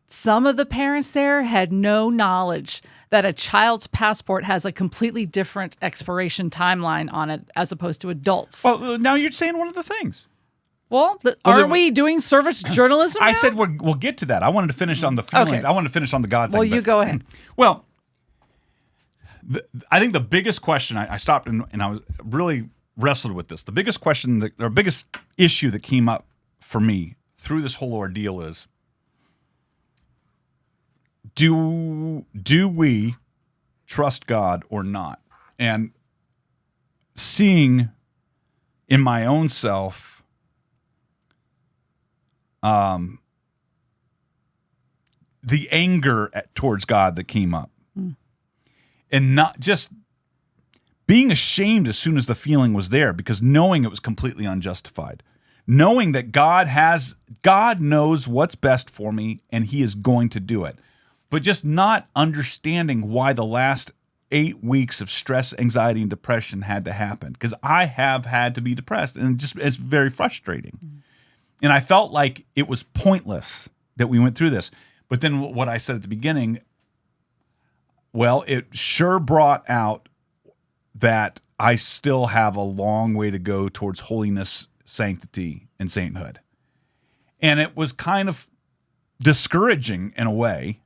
S3: some of the parents there had no knowledge that a child's passport has a completely different expiration timeline on it as opposed to adults.
S2: Well, now you're saying one of the things.
S3: Well, are we doing service journalism now?
S2: I said we'll get to that. I wanted to finish on the feelings.
S3: Okay.
S2: I wanted to finish on the God thing.
S3: Well, you go ahead.
S2: Well, I think the biggest question, I stopped and I was really wrestled with this. The biggest question, or biggest issue that came up for me through this whole ordeal is, do we trust God or not? And seeing in my own self, the anger towards God that came up. And not just being ashamed as soon as the feeling was there, because knowing it was completely unjustified. Knowing that God knows what's best for me and he is going to do it. But just not understanding why the last 8 weeks of stress, anxiety, and depression had to happen. Because I have had to be depressed, and it's very frustrating. And I felt like it was pointless that we went through this. But then what I said at the beginning, well, it sure brought out that I still have a long way to go towards holiness, sanctity, and sainthood. And it was kind of discouraging in a way,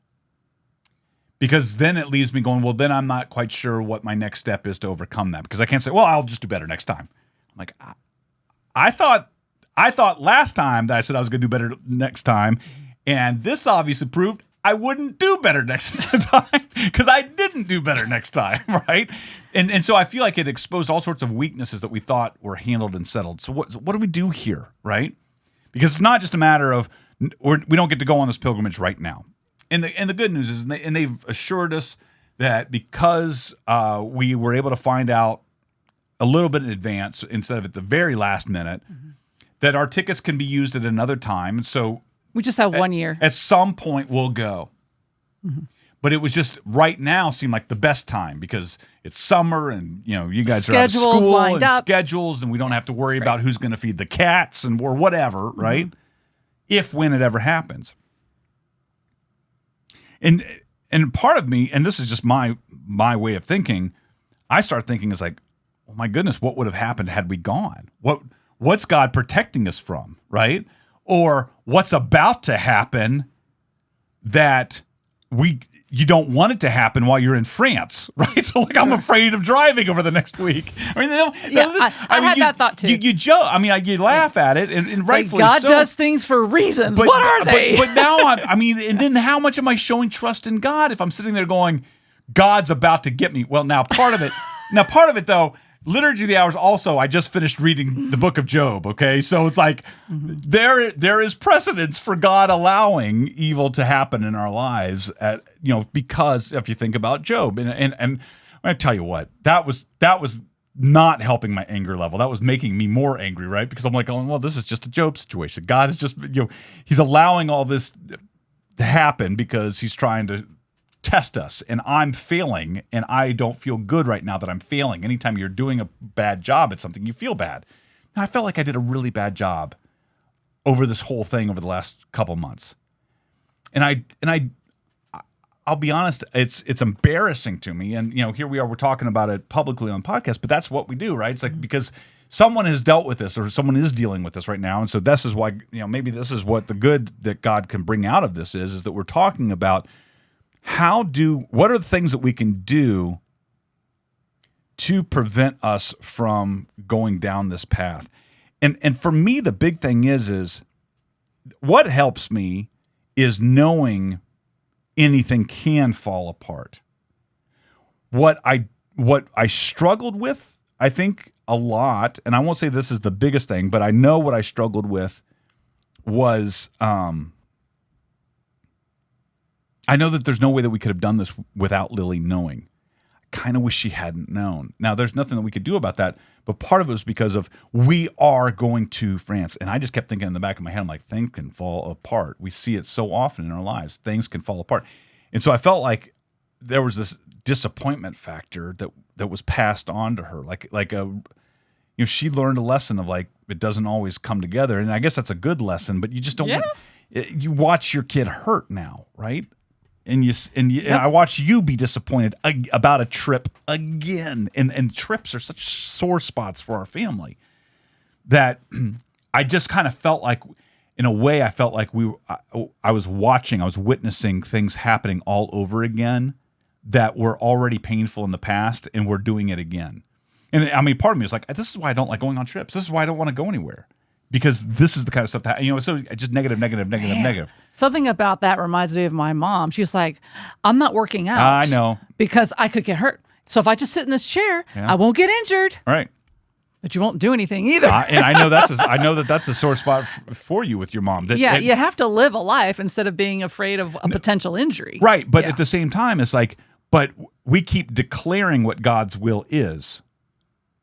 S2: because then it leaves me going, well, then I'm not quite sure what my next step is to overcome that, because I can't say, well, I'll just do better next time. I'm like, I thought last time that I said I was going to do better next time, and this obviously proved I wouldn't do better next time, because I didn't do better next time, right? And so I feel like it exposed all sorts of weaknesses that we thought were handled and settled. So what do we do here, right? Because it's not just a matter of, we don't get to go on this pilgrimage right now. And the good news is, and they've assured us that because we were able to find out a little bit in advance instead of at the very last minute, that our tickets can be used at another time. And so
S3: we just have 1 year.
S2: At some point, we'll go. But it was just right now seemed like the best time, because it's summer and you guys are out of school
S3: lined
S2: and
S3: up.
S2: schedules, and we don't have to worry about who's going to feed the cats or whatever, right? When it ever happens. And part of me, and this is just my way of thinking, I start thinking is like, oh my goodness, what would have happened had we gone? What's God protecting us from, right? Or what's about to happen that you don't want it to happen while you're in France, right? So like, I'm afraid of driving over the next week. I mean,
S3: I had that thought too.
S2: You joke. I mean, you laugh at it, and rightfully
S3: God
S2: so.
S3: does things for reasons. What are they?
S2: But now and then how much am I showing trust in God if I'm sitting there going, God's about to get me? Well, now part of it though, Liturgy of the Hours also, I just finished reading the book of Job, okay? So it's like there is precedence for God allowing evil to happen in our lives because if you think about Job. And I'm going to tell you what, that was not helping my anger level. That was making me more angry, right? Because I'm like, oh, well, this is just a Job situation. God is just, he's allowing all this to happen because he's trying to test us, and I'm failing, and I don't feel good right now that I'm failing. Anytime you're doing a bad job at something, you feel bad. And I felt like I did a really bad job over this whole thing over the last couple months. And I'll be honest, it's embarrassing to me. And, here we are, we're talking about it publicly on podcast, but that's what we do, right? It's like, because someone has dealt with this or someone is dealing with this right now. And so this is why, maybe this is what the good that God can bring out of this is that we're talking about what are the things that we can do to prevent us from going down this path. And for me, the big thing is what helps me is knowing anything can fall apart. What I struggled with, I think a lot, and I won't say this is the biggest thing, but I know what I struggled with was, I know that there's no way that we could have done this without Lily knowing. I kind of wish she hadn't known. Now, there's nothing that we could do about that, but part of it was because of we are going to France. And I just kept thinking in the back of my head, I'm like, things can fall apart. We see it so often in our lives. Things can fall apart. And so I felt like there was this disappointment factor that was passed on to her. She learned a lesson of like, it doesn't always come together. And I guess that's a good lesson, but you just don't you watch your kid hurt now, right? And and I watch you be disappointed about a trip again. And trips are such sore spots for our family that I just kind of felt like, in a way, I felt like I was witnessing things happening all over again that were already painful in the past, and we're doing it again. And I mean, part of me was like, this is why I don't like going on trips. This is why I don't want to go anywhere. Because this is the kind of stuff that, so just negative.
S3: Something about that reminds me of my mom. She's like, I'm not working out.
S2: I know.
S3: Because I could get hurt. So if I just sit in this chair, I won't get injured.
S2: Right.
S3: But you won't do anything either.
S2: And I know that's a sore spot for you with your mom.
S3: You have to live a life instead of being afraid of a potential injury.
S2: Right. But at the same time, it's like, but we keep declaring what God's will is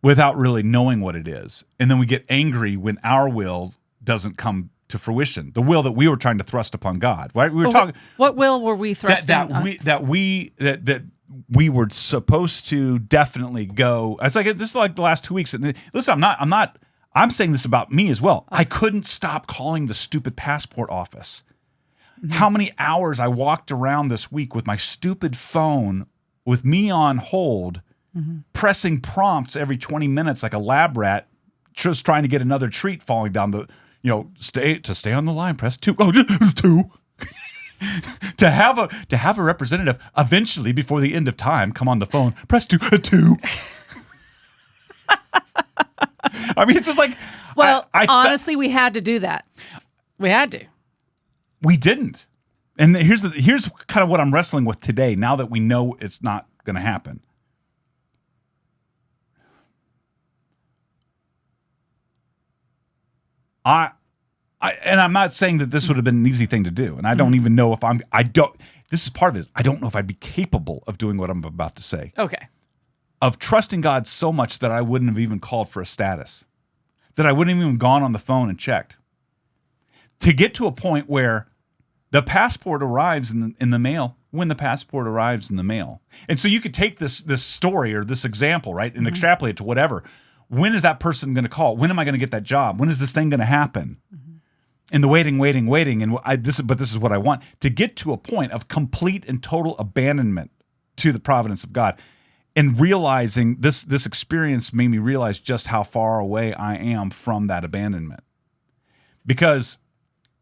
S2: without really knowing what it is. And then we get angry when our will doesn't come to fruition. The will that we were trying to thrust upon God, right? We were talking.
S3: What will were we thrusting?
S2: That we were supposed to definitely go. It's like, this is like the last 2 weeks. And listen, I'm saying this about me as well. I couldn't stop calling the stupid passport office. Mm-hmm. How many hours I walked around this week with my stupid phone with me on hold, pressing prompts every 20 minutes like a lab rat, just trying to get another treat falling down the, stay on the line, press 2. Oh, 2. to have a representative eventually before the end of time come on the phone, press 2. 2. I mean, it's just like,
S3: well, honestly, we had to do that. We had to.
S2: We didn't. And here's kind of what I'm wrestling with today. Now that we know it's not going to happen. And I'm not saying that this would have been an easy thing to do. And I don't even know if this is part of it. I don't know if I'd be capable of doing what I'm about to say.
S3: Okay.
S2: Of trusting God so much that I wouldn't have even called for a status. That I wouldn't have even gone on the phone and checked. To get to a point where the passport arrives in the mail when the passport arrives in the mail. And so you could take this story or this example, right, and extrapolate it to whatever. When is that person going to call? When am I going to get that job? When is this thing going to happen? And the waiting. And this is what I want. To get to a point of complete and total abandonment to the providence of God. And realizing this experience made me realize just how far away I am from that abandonment. Because,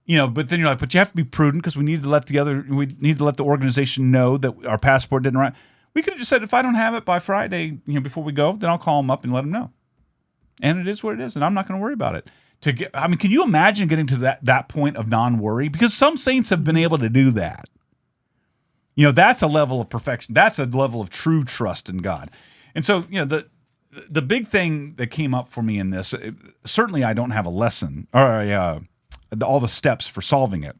S2: but then you're like, but you have to be prudent because we need to let the organization know that our passport didn't arrive. We could have just said, if I don't have it by Friday, before we go, then I'll call them up and let them know. And it is what it is, and I'm not going to worry about it. Can you imagine getting to that point of non-worry? Because some saints have been able to do that. That's a level of perfection. That's a level of true trust in God. And so, the big thing that came up for me in this, certainly I don't have a lesson or all the steps for solving it.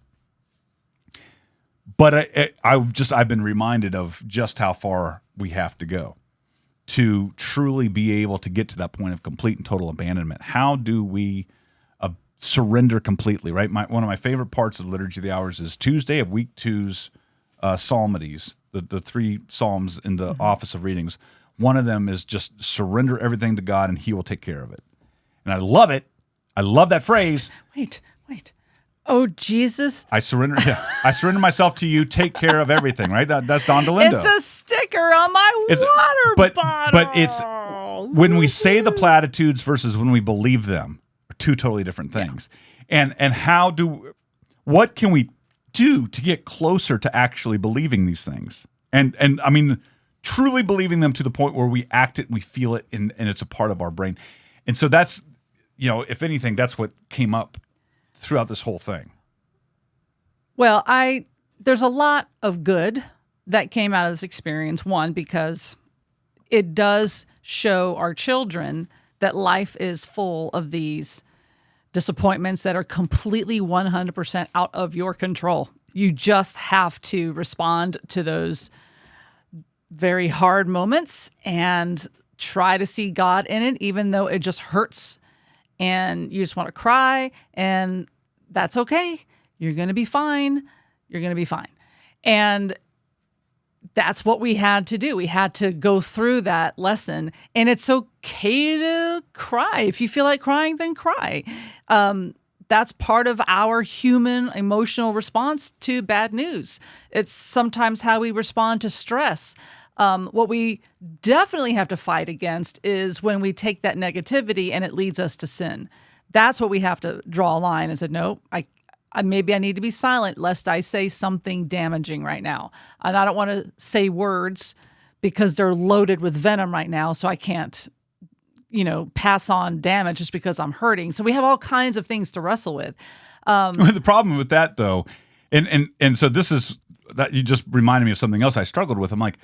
S2: But I've been reminded of just how far we have to go to truly be able to get to that point of complete and total abandonment. How do we surrender completely, right? One of my favorite parts of the Liturgy of the Hours is Tuesday of week 2's psalmodies, the 3 psalms in the office of readings. One of them is just surrender everything to God and he will take care of it. And I love it. I love that phrase.
S3: Wait. Oh, Jesus.
S2: I surrender. Yeah, I surrender myself to you. Take care of everything. Right? That's Don DeLindo.
S3: It's a sticker on my water bottle.
S2: But it's when we say the platitudes versus when we believe them are two totally different things. Yeah. And what can we do to get closer to actually believing these things? And I mean, truly believing them to the point where we act it, we feel it, and it's a part of our brain. And so that's, if anything, that's what came up throughout this whole thing.
S3: Well, there's a lot of good that came out of this experience. One, because it does show our children that life is full of these disappointments that are completely 100% out of your control. You just have to respond to those very hard moments and try to see God in it, even though it just hurts and you just want to cry, and that's okay. You're going to be fine. You're going to be fine. And that's what we had to do. We had to go through that lesson, and it's okay to cry. If you feel like crying, then cry. That's part of our human emotional response to bad news. It's sometimes how we respond to stress. What we definitely have to fight against is when we take that negativity and it leads us to sin. That's what we have to draw a line and say, no, maybe I need to be silent lest I say something damaging right now. And I don't want to say words because they're loaded with venom right now, so I can't, pass on damage just because I'm hurting. So we have all kinds of things to wrestle with.
S2: The problem with that, though, and so this is that you just reminded me of something else I struggled with. I'm like,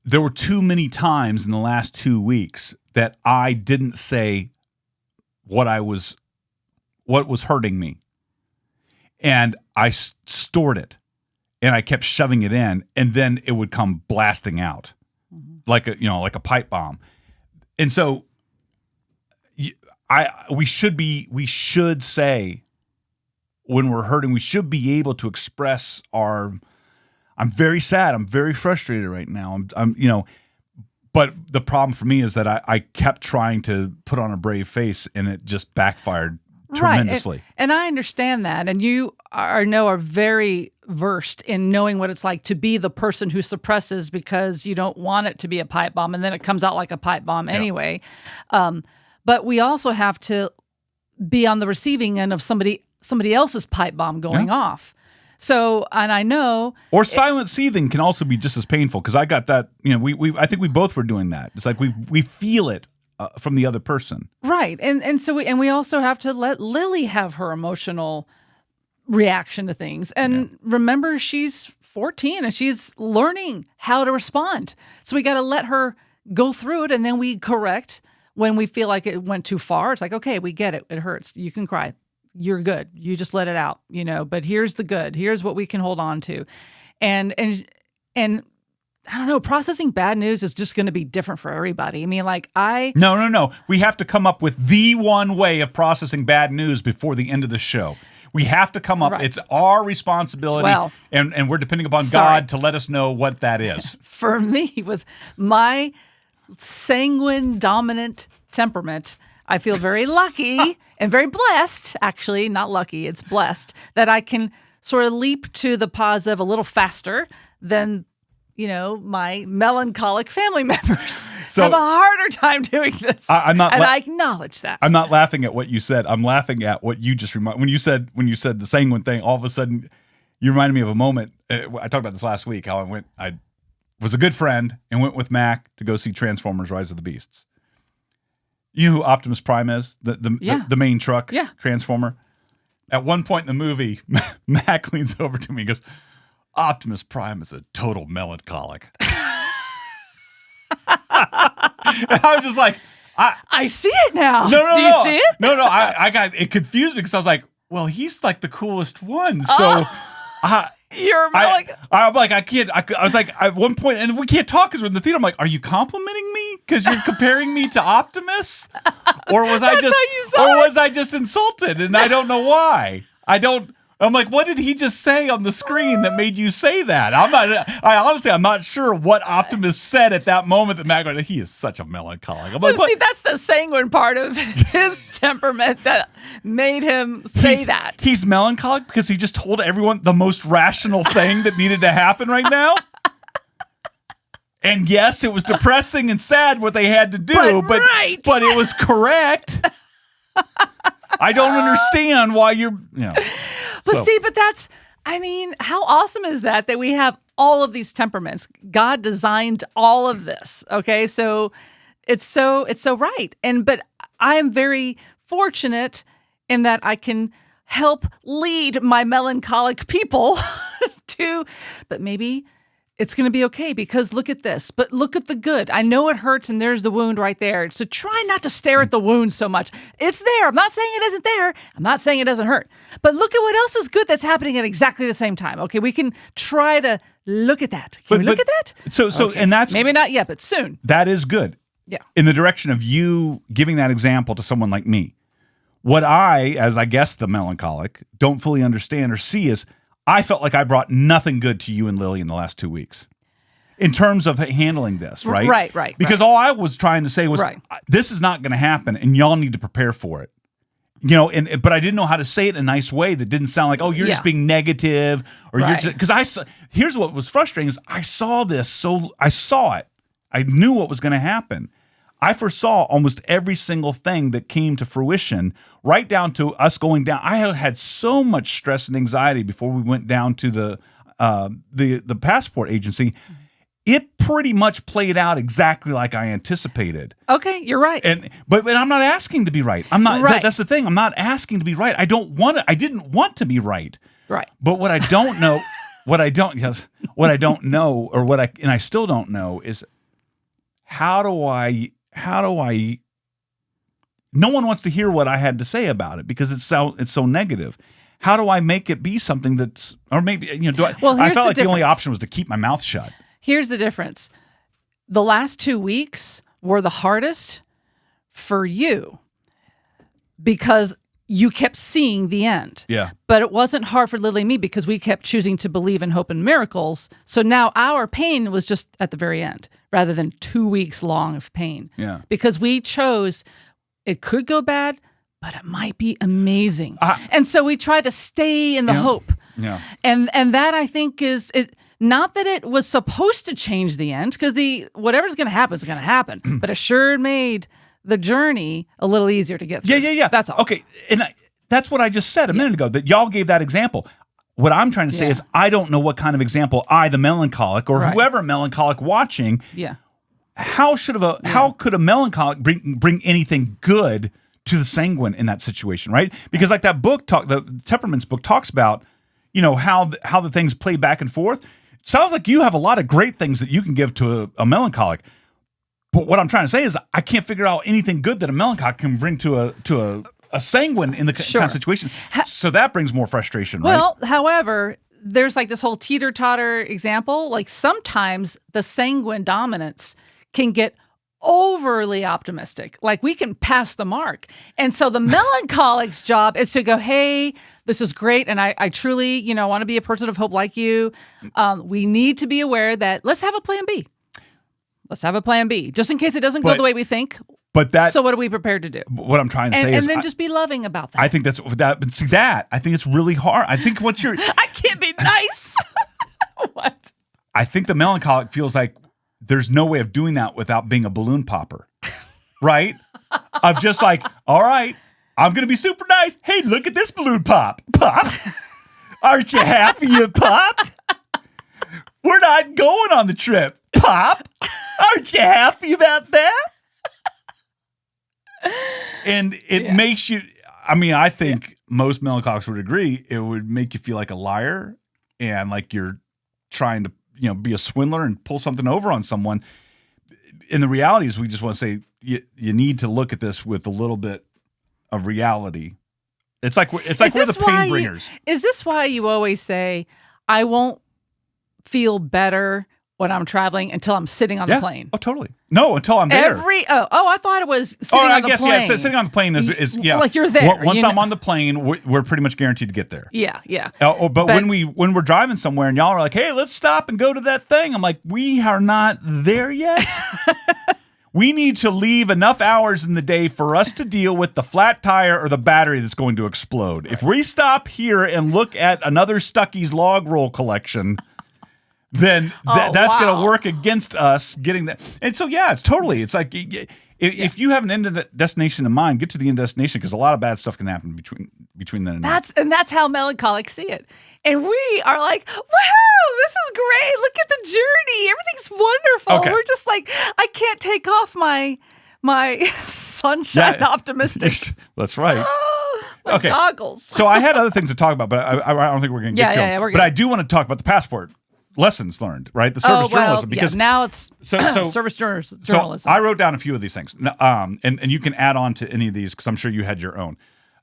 S2: there were too many times in the last 2 weeks that I didn't say what was hurting me. And I stored it and I kept shoving it in, and then it would come blasting out like a pipe bomb. And so we should say when we're hurting, we should be able to express I'm very sad. I'm very frustrated right now. But the problem for me is that I kept trying to put on a brave face, and it just backfired tremendously.
S3: Right. And I understand that. And you are very versed in knowing what it's like to be the person who suppresses because you don't want it to be a pipe bomb, and then it comes out like a pipe bomb anyway. But we also have to be on the receiving end of somebody else's pipe bomb going off. So, and I know,
S2: or silent seething can also be just as painful, because I got that. I think we both were doing that. It's like we feel it from the other person,
S3: right? And so we also have to let Lily have her emotional reaction to things. And remember, she's 14 and she's learning how to respond. So we got to let her go through it, and then we correct when we feel like it went too far. It's like, okay, we get it. It hurts. You can cry. You're good. You just let it out, but here's the good. Here's what we can hold on to. And I don't know, processing bad news is just going to be different for everybody. I mean,
S2: No. We have to come up with the one way of processing bad news before the end of the show. We have to come up. Right. It's our responsibility, and we're depending upon God to let us know what that is.
S3: For me, with my sanguine dominant temperament, I feel very lucky and very blessed, actually, not lucky, it's blessed, that I can sort of leap to the positive a little faster than, my melancholic family members have a harder time doing this. I acknowledge that.
S2: I'm not laughing at what you said. I'm laughing at what you just reminded. When you said the sanguine thing, all of a sudden, you reminded me of a moment. I talked about this last week, how I was a good friend and went with Mac to go see Transformers: Rise of the Beasts. You know who Optimus Prime is? The main truck Transformer? At one point in the movie, Mac leans over to me and goes, Optimus Prime is a total melancholic. And I was just like,
S3: I see it now.
S2: No.
S3: Do you see it?
S2: No. I got it confused because I was like, well, he's like the coolest one. So
S3: you're like,
S2: I'm like, I can't. I was like, at one point, and we can't talk because we're in the theater. I'm like, are you complimenting me because you're comparing me to Optimus, or was I just insulted? And I don't know why. I'm like, what did he just say on the screen that made you say that? I'm not sure what Optimus said at that moment that Matt he is such a melancholic. I'm like,
S3: See, that's the sanguine part of his temperament that made him say that.
S2: He's melancholic because he just told everyone the most rational thing that needed to happen right now. And yes, it was depressing and sad what they had to do, but it was correct. I don't understand why you're,
S3: But that's, how awesome is that we have all of these temperaments? God designed all of this. Okay. So it's so right. But I am very fortunate in that I can help lead my melancholic people but maybe it's going to be okay because look at this, but look at the good. I know it hurts and there's the wound right there. So try not to stare at the wound so much. It's there. I'm not saying it isn't there. I'm not saying it doesn't hurt. But look at what else is good that's happening at exactly the same time. Okay, we can try to look at that. Can we look at that?
S2: So,
S3: okay.
S2: And that's...
S3: Maybe not yet, but soon.
S2: That is good.
S3: Yeah.
S2: In the direction of you giving that example to someone like me. What I, as I guess the melancholic, don't fully understand or see is I felt like I brought nothing good to you and Lily in the last 2 weeks in terms of handling this, right?
S3: Right.
S2: Because all I was trying to say was, this is not going to happen and y'all need to prepare for it. But I didn't know how to say it in a nice way that didn't sound like, oh, you're just being negative or you're just, because here's what was frustrating is I saw this. So I saw it. I knew what was going to happen. I foresaw almost every single thing that came to fruition, right down to us going down. I had so much stress and anxiety before we went down to the passport agency. It pretty much played out exactly like I anticipated.
S3: Okay, you're right.
S2: But I'm not asking to be right. I'm not.
S3: Right.
S2: That's the thing. I'm not asking to be right. I didn't want to be right.
S3: Right.
S2: But what I don't know, and I still don't know is how do I? No one wants to hear what I had to say about it because it's so negative. How do I make it be something that's, or maybe, I felt like the only option was to keep my mouth shut.
S3: Here's the difference. The last 2 weeks were the hardest for you because you kept seeing the end.
S2: Yeah.
S3: But it wasn't hard for Lily and me because we kept choosing to believe in hope and miracles. So now our pain was just at the very end rather than 2 weeks long of pain.
S2: Yeah.
S3: Because we chose it could go bad, but it might be amazing. And so we tried to stay in the hope.
S2: Yeah.
S3: And that I think is it. Not that it was supposed to change the end, because whatever's going to happen is going to happen. But it sure made the journey a little easier to get through.
S2: Yeah.
S3: That's all.
S2: Okay, and that's what I just said a minute ago, that y'all gave that example. What I'm trying to say is I don't know what kind of example the melancholic, or whoever melancholic watching, how could a melancholic bring anything good to the sanguine in that situation, right? Because like that book, the Temperaments book talks about, how the things play back and forth. Sounds like you have a lot of great things that you can give to a melancholic. But what I'm trying to say is I can't figure out anything good that a melancholic can bring to a sanguine in the kind of situation. So that brings more frustration, right?
S3: Well, however, there's like this whole teeter-totter example. Like sometimes the sanguine dominance can get overly optimistic. Like we can pass the mark. And so the melancholic's job is to go, hey, this is great. And I truly, want to be a person of hope like you. We need to be aware that let's have a plan B. Let's have a plan B, just in case it doesn't go the way we think. So what are we prepared to do?
S2: What I'm trying to say is...
S3: And then just be loving about that.
S2: I think that's... But see that, I think it's really hard. I think what you're...
S3: I can't be nice. What?
S2: I think the melancholic feels like there's no way of doing that without being a balloon popper, right? Of just like, all right, I'm going to be super nice. Hey, look at this balloon pop. Pop. Aren't you happy you popped? We're not going on the trip. Pop. Aren't you happy about that? And it makes you, I think most melancholics would agree, it would make you feel like a liar and like you're trying to, be a swindler and pull something over on someone. And the reality is we just want to say you need to look at this with a little bit of reality. It's like we're the pain bringers.
S3: Is this why you always say, I won't feel better when I'm traveling until I'm sitting on the plane.
S2: Oh, totally. No, until I'm there.
S3: I thought it was sitting on the plane.
S2: Yeah, sitting on the plane is
S3: like you're there.
S2: Once I'm on the plane, we're pretty much guaranteed to get there.
S3: Yeah.
S2: But when we're driving somewhere and y'all are like, hey, let's stop and go to that thing, I'm like, we are not there yet. We need to leave enough hours in the day for us to deal with the flat tire or the battery that's going to explode. Right. If we stop here and look at another Stuckey's log roll collection, then that's going to work against us getting that. And so, it's like if you have an end destination in mind, get to the end destination, because a lot of bad stuff can happen between then and now.
S3: That's how melancholics see it. And we are like, wow, this is great. Look at the journey. Everything's wonderful.
S2: Okay.
S3: We're just like, I can't take off my sunshine optimistic.
S2: That's right.
S3: My goggles.
S2: So I had other things to talk about, but I don't think we're going to get to them.
S3: we're good.
S2: But I do want to talk about the passport lessons learned, right? The service journalism. Because
S3: now it's service journalism.
S2: So I wrote down a few of these things, and you can add on to any of these because I'm sure you had your own.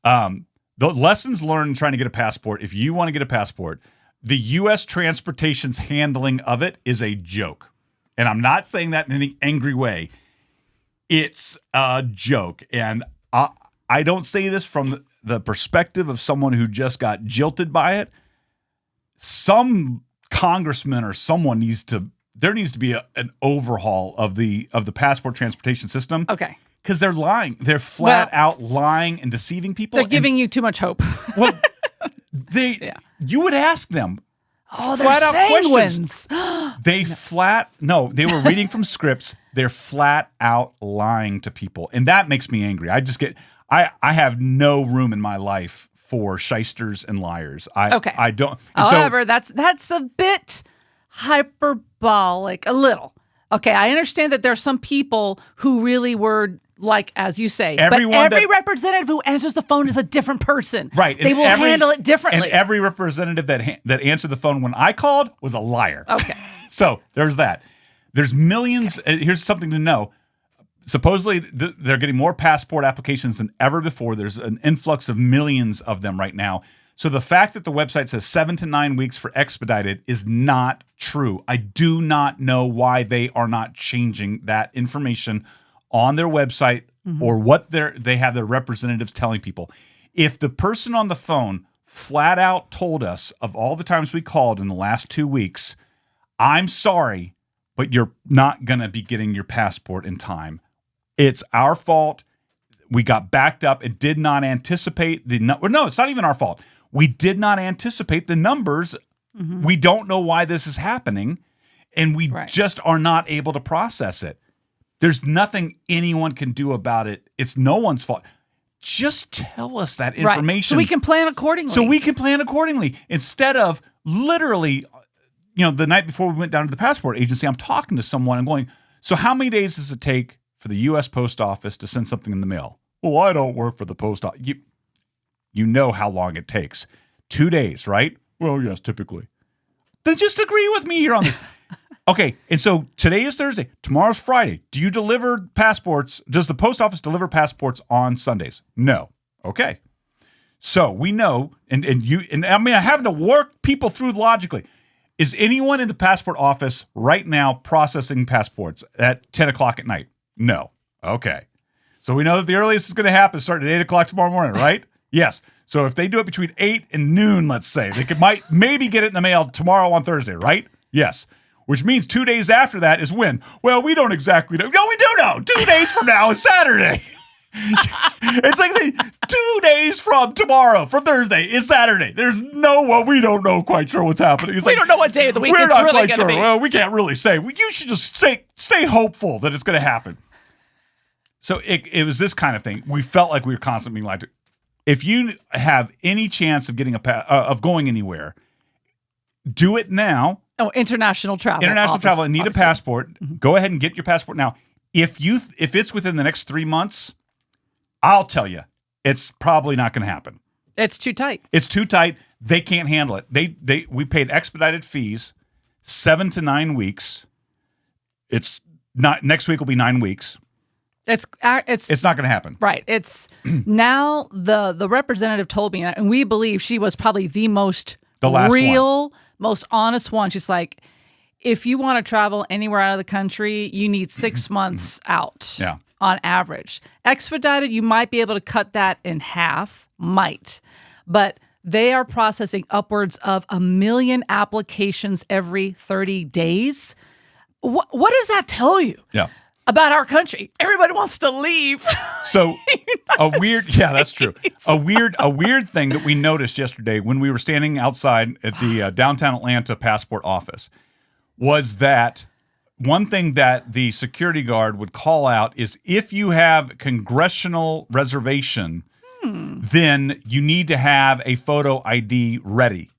S2: The lessons learned trying to get a passport. If you want to get a passport, the U.S. transportation's handling of it is a joke. And I'm not saying that in any angry way. It's a joke. And I don't say this from the perspective of someone who just got jilted by it. Some congressman or someone there needs to be an overhaul of the passport transportation system.
S3: Okay.
S2: Because they're lying. They're flat out lying and deceiving people.
S3: They're giving you too much hope.
S2: Well, you would ask them.
S3: Oh, they're sanguines.
S2: They were reading from scripts. They're flat out lying to people. And that makes me angry. I have no room in my life for shysters and liars. I don't.
S3: However, that's a bit hyperbolic, a little. Okay, I understand that there's some people who really were like, as you say, every representative who answers the phone is a different person.
S2: Right.
S3: They will handle it differently.
S2: And every representative that answered the phone when I called was a liar.
S3: Okay.
S2: So there's that. There's millions. Okay. Here's something to know. Supposedly, they're getting more passport applications than ever before. There's an influx of millions of them right now. So the fact that the website says 7 to 9 weeks for expedited is not true. I do not know why they are not changing that information on their website or what they have their representatives telling people. If the person on the phone flat out told us of all the times we called in the last 2 weeks, I'm sorry, but you're not going to be getting your passport in time. It's our fault. We got backed up and did not anticipate no, it's not even our fault. We did not anticipate the numbers. We don't know why this is happening, and we just are not able to process it. There's nothing anyone can do about it. It's no one's fault. Just tell us that information.
S3: Right. So we can plan accordingly. Instead of literally, the night before we went down to the passport agency, I'm talking to someone and going, so how many days does it take for the U.S. Post Office to send something in the mail? Well, I don't work for the post office. You know how long it takes. 2 days, right? Well, yes, typically. Then just agree with me here on this. Okay, and so today is Thursday. Tomorrow's Friday. Do you deliver passports? Does the post office deliver passports on Sundays? No. Okay. So we know, and I mean, I'm having to work people through logically. Is anyone in the passport office right now processing passports at 10 o'clock at night? No. Okay. So we know that the earliest is going to happen starting at 8 o'clock tomorrow morning, right? Yes. So if they do it between 8 and noon, let's say, they might maybe get it in the mail tomorrow on Thursday, right? Yes. Which means 2 days after that is when? Well, we don't exactly know. No, we do know. 2 days from now is Saturday. It's like 2 days from tomorrow, from Thursday, is Saturday. There's we don't know quite sure what's happening. We don't know what day of the week it's really going to be.
S2: Well, we can't really say. You should just stay hopeful that it's going to happen. So it was this kind of thing. We felt like we were constantly being lied to. If you have any chance of getting of going anywhere, do it now.
S3: Oh, international travel.
S2: And need a passport. Mm-hmm. Go ahead and get your passport now. If it's within the next 3 months, I'll tell you, it's probably not going to happen.
S3: It's too tight.
S2: They can't handle it. We paid expedited fees, 7 to 9 weeks. It's not next week will be 9 weeks. It's not going to happen.
S3: Right. It's now the representative told me, and we believe she was probably the most honest one. She's like, if you want to travel anywhere out of the country, you need 6 months out
S2: Yeah.
S3: on average. Expedited, you might be able to cut that in half, but they are processing upwards of 1 million applications every 30 days. What does that tell you?
S2: Yeah.
S3: About our country? Everybody wants to leave.
S2: So that's true. A weird thing that we noticed yesterday when we were standing outside at the downtown Atlanta passport office was that one thing that the security guard would call out is if you have congressional reservation, then you need to have a photo ID ready.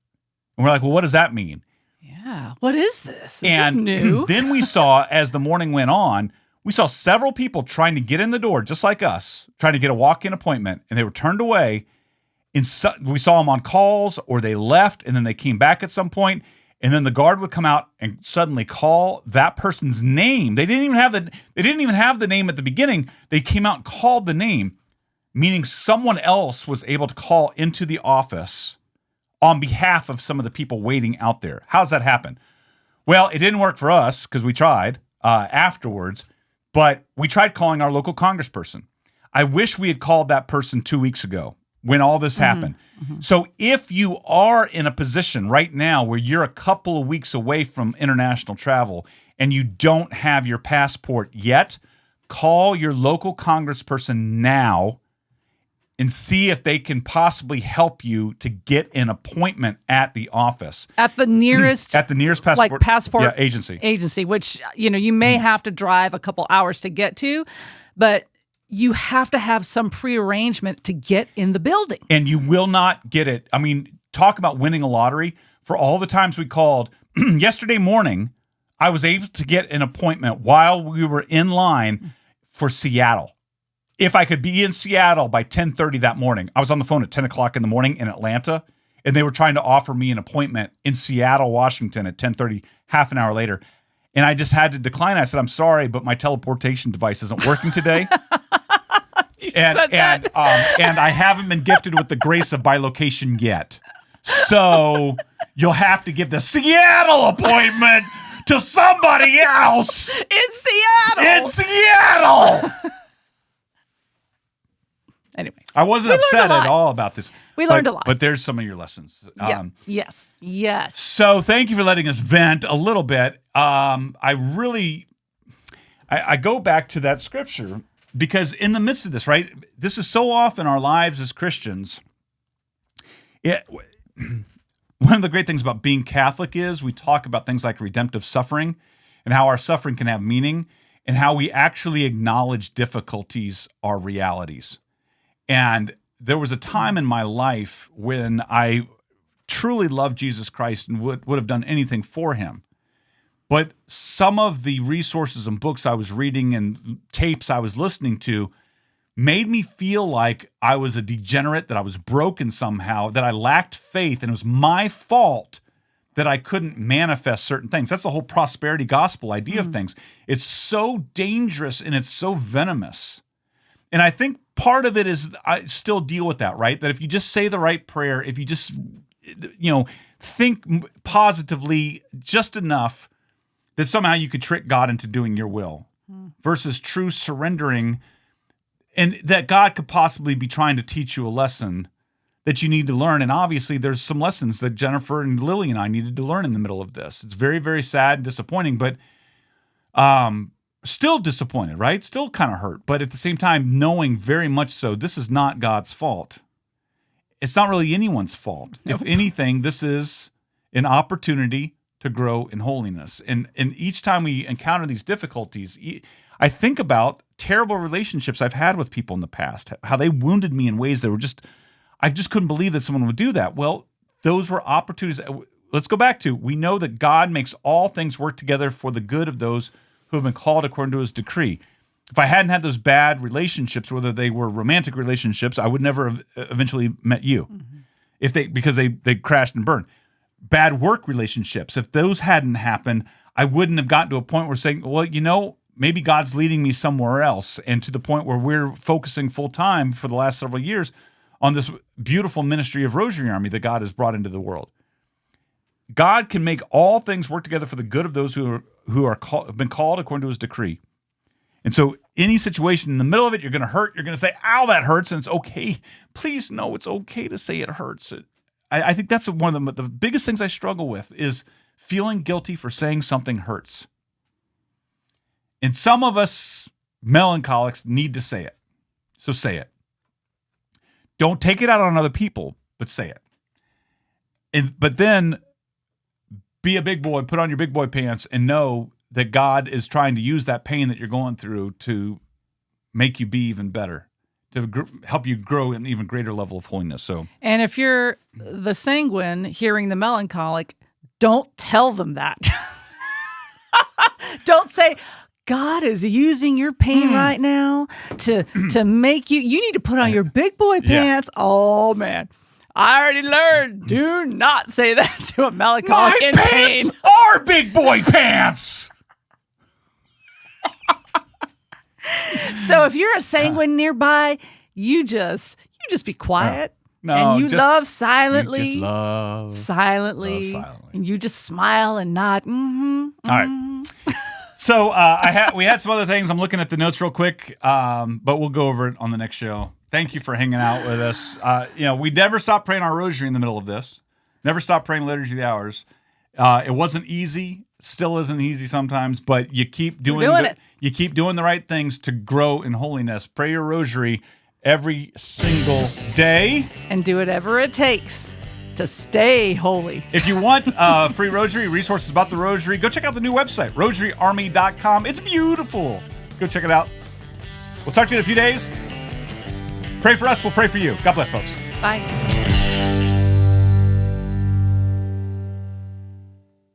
S2: And we're like, well, what does that mean?
S3: Yeah. What is this?
S2: And
S3: This is new.
S2: then we saw, as the morning went on, we saw several people trying to get in the door, just like us, trying to get a walk-in appointment, and they were turned away. We saw them on calls, or they left, and then they came back at some point, and then the guard would come out and suddenly call that person's name. They didn't even have the name at the beginning. They came out and called the name, meaning someone else was able to call into the office on behalf of some of the people waiting out there. How's that happen? Well, it didn't work for us because we tried afterwards, but we tried calling our local congressperson. I wish we had called that person 2 weeks ago when all this happened. So if you are in a position right now where you're a couple of weeks away from international travel and you don't have your passport yet, call your local congressperson now and see if they can possibly help you to get an appointment at the office.
S3: At the nearest
S2: passport agency.
S3: Which, you may have to drive a couple hours to get to, but you have to have some prearrangement to get in the building.
S2: And you will not get it. I mean, talk about winning a lottery. For all the times we called, yesterday morning, I was able to get an appointment while we were in line for Seattle. If I could be in Seattle by 10:30 that morning, I was on the phone at 10 o'clock in the morning in Atlanta, and they were trying to offer me an appointment in Seattle, Washington at 10:30, half an hour later. And I just had to decline. I said, I'm sorry, but my teleportation device isn't working today. And I haven't been gifted with the grace of bilocation yet. So you'll have to give the Seattle appointment to somebody else.
S3: In
S2: Seattle!
S3: Anyway.
S2: I wasn't upset at all about this.
S3: We learned a lot.
S2: But there's some of your lessons.
S3: Yes.
S2: So thank you for letting us vent a little bit. I go back to that scripture because in the midst of this, right, this is so often our lives as Christians. One of the great things about being Catholic is we talk about things like redemptive suffering and how our suffering can have meaning and how we actually acknowledge difficulties are realities. And there was a time in my life when I truly loved Jesus Christ and would have done anything for him. But some of the resources and books I was reading and tapes I was listening to made me feel like I was a degenerate, that I was broken somehow, that I lacked faith, and it was my fault that I couldn't manifest certain things. That's the whole prosperity gospel idea of things. It's so dangerous and it's so venomous. And I think part of it is I still deal with that, right? That if you just say the right prayer, if you just, think positively just enough that somehow you could trick God into doing your will versus true surrendering, and that God could possibly be trying to teach you a lesson that you need to learn. And obviously there's some lessons that Jennifer and Lily and I needed to learn in the middle of this. It's very, very sad and disappointing, but still disappointed, right? Still kind of hurt, but at the same time, knowing very much so, this is not God's fault. It's not really anyone's fault. Nope. If anything, this is an opportunity to grow in holiness. And each time we encounter these difficulties, I think about terrible relationships I've had with people in the past, how they wounded me in ways that were I just couldn't believe that someone would do that. Well, those were opportunities. Let's go back to, we know that God makes all things work together for the good of those who have been called according to his decree. If I hadn't had those bad relationships, whether they were romantic relationships, I would never have eventually met you. Because they crashed and burned. Bad work relationships, if those hadn't happened, I wouldn't have gotten to a point where saying, well, maybe God's leading me somewhere else. And to the point where we're focusing full time for the last several years on this beautiful ministry of Rosary Army that God has brought into the world. God can make all things work together for the good of those who have been called according to his decree. And so any situation in the middle of it, you're going to hurt. You're going to say, ow, that hurts. And it's okay. Please know it's okay to say it hurts. I think that's one of the biggest things I struggle with is feeling guilty for saying something hurts. And some of us melancholics need to say it. So say it. Don't take it out on other people, but say it. But then be a big boy, put on your big boy pants, and know that God is trying to use that pain that you're going through to make you be even better, to help you grow in an even greater level of holiness. So,
S3: and if you're the sanguine hearing the melancholic, don't tell them that. Don't say, God is using your pain right now to make you need to put on your big boy pants. Yeah. Oh, man. I already learned, do not say that to a melancholic in pain.
S2: My pants are big boy pants.
S3: So if you're a sanguine nearby, you just be quiet.
S2: No,
S3: and you love silently.
S2: You just love
S3: silently. And you just smile and nod. Mm-hmm.
S2: All right. So we had some other things. I'm looking at the notes real quick, but we'll go over it on the next show. Thank you for hanging out with us. We never stopped praying our rosary in the middle of this. Never stopped praying Liturgy of the Hours. It wasn't easy. Still isn't easy sometimes, but you keep doing you keep doing the right things to grow in holiness. Pray your rosary every single day.
S3: And do whatever it takes to stay holy.
S2: If you want free rosary, resources about the rosary, go check out the new website, rosaryarmy.com. It's beautiful. Go check it out. We'll talk to you in a few days. Pray for us. We'll pray for you. God bless, folks.
S3: Bye.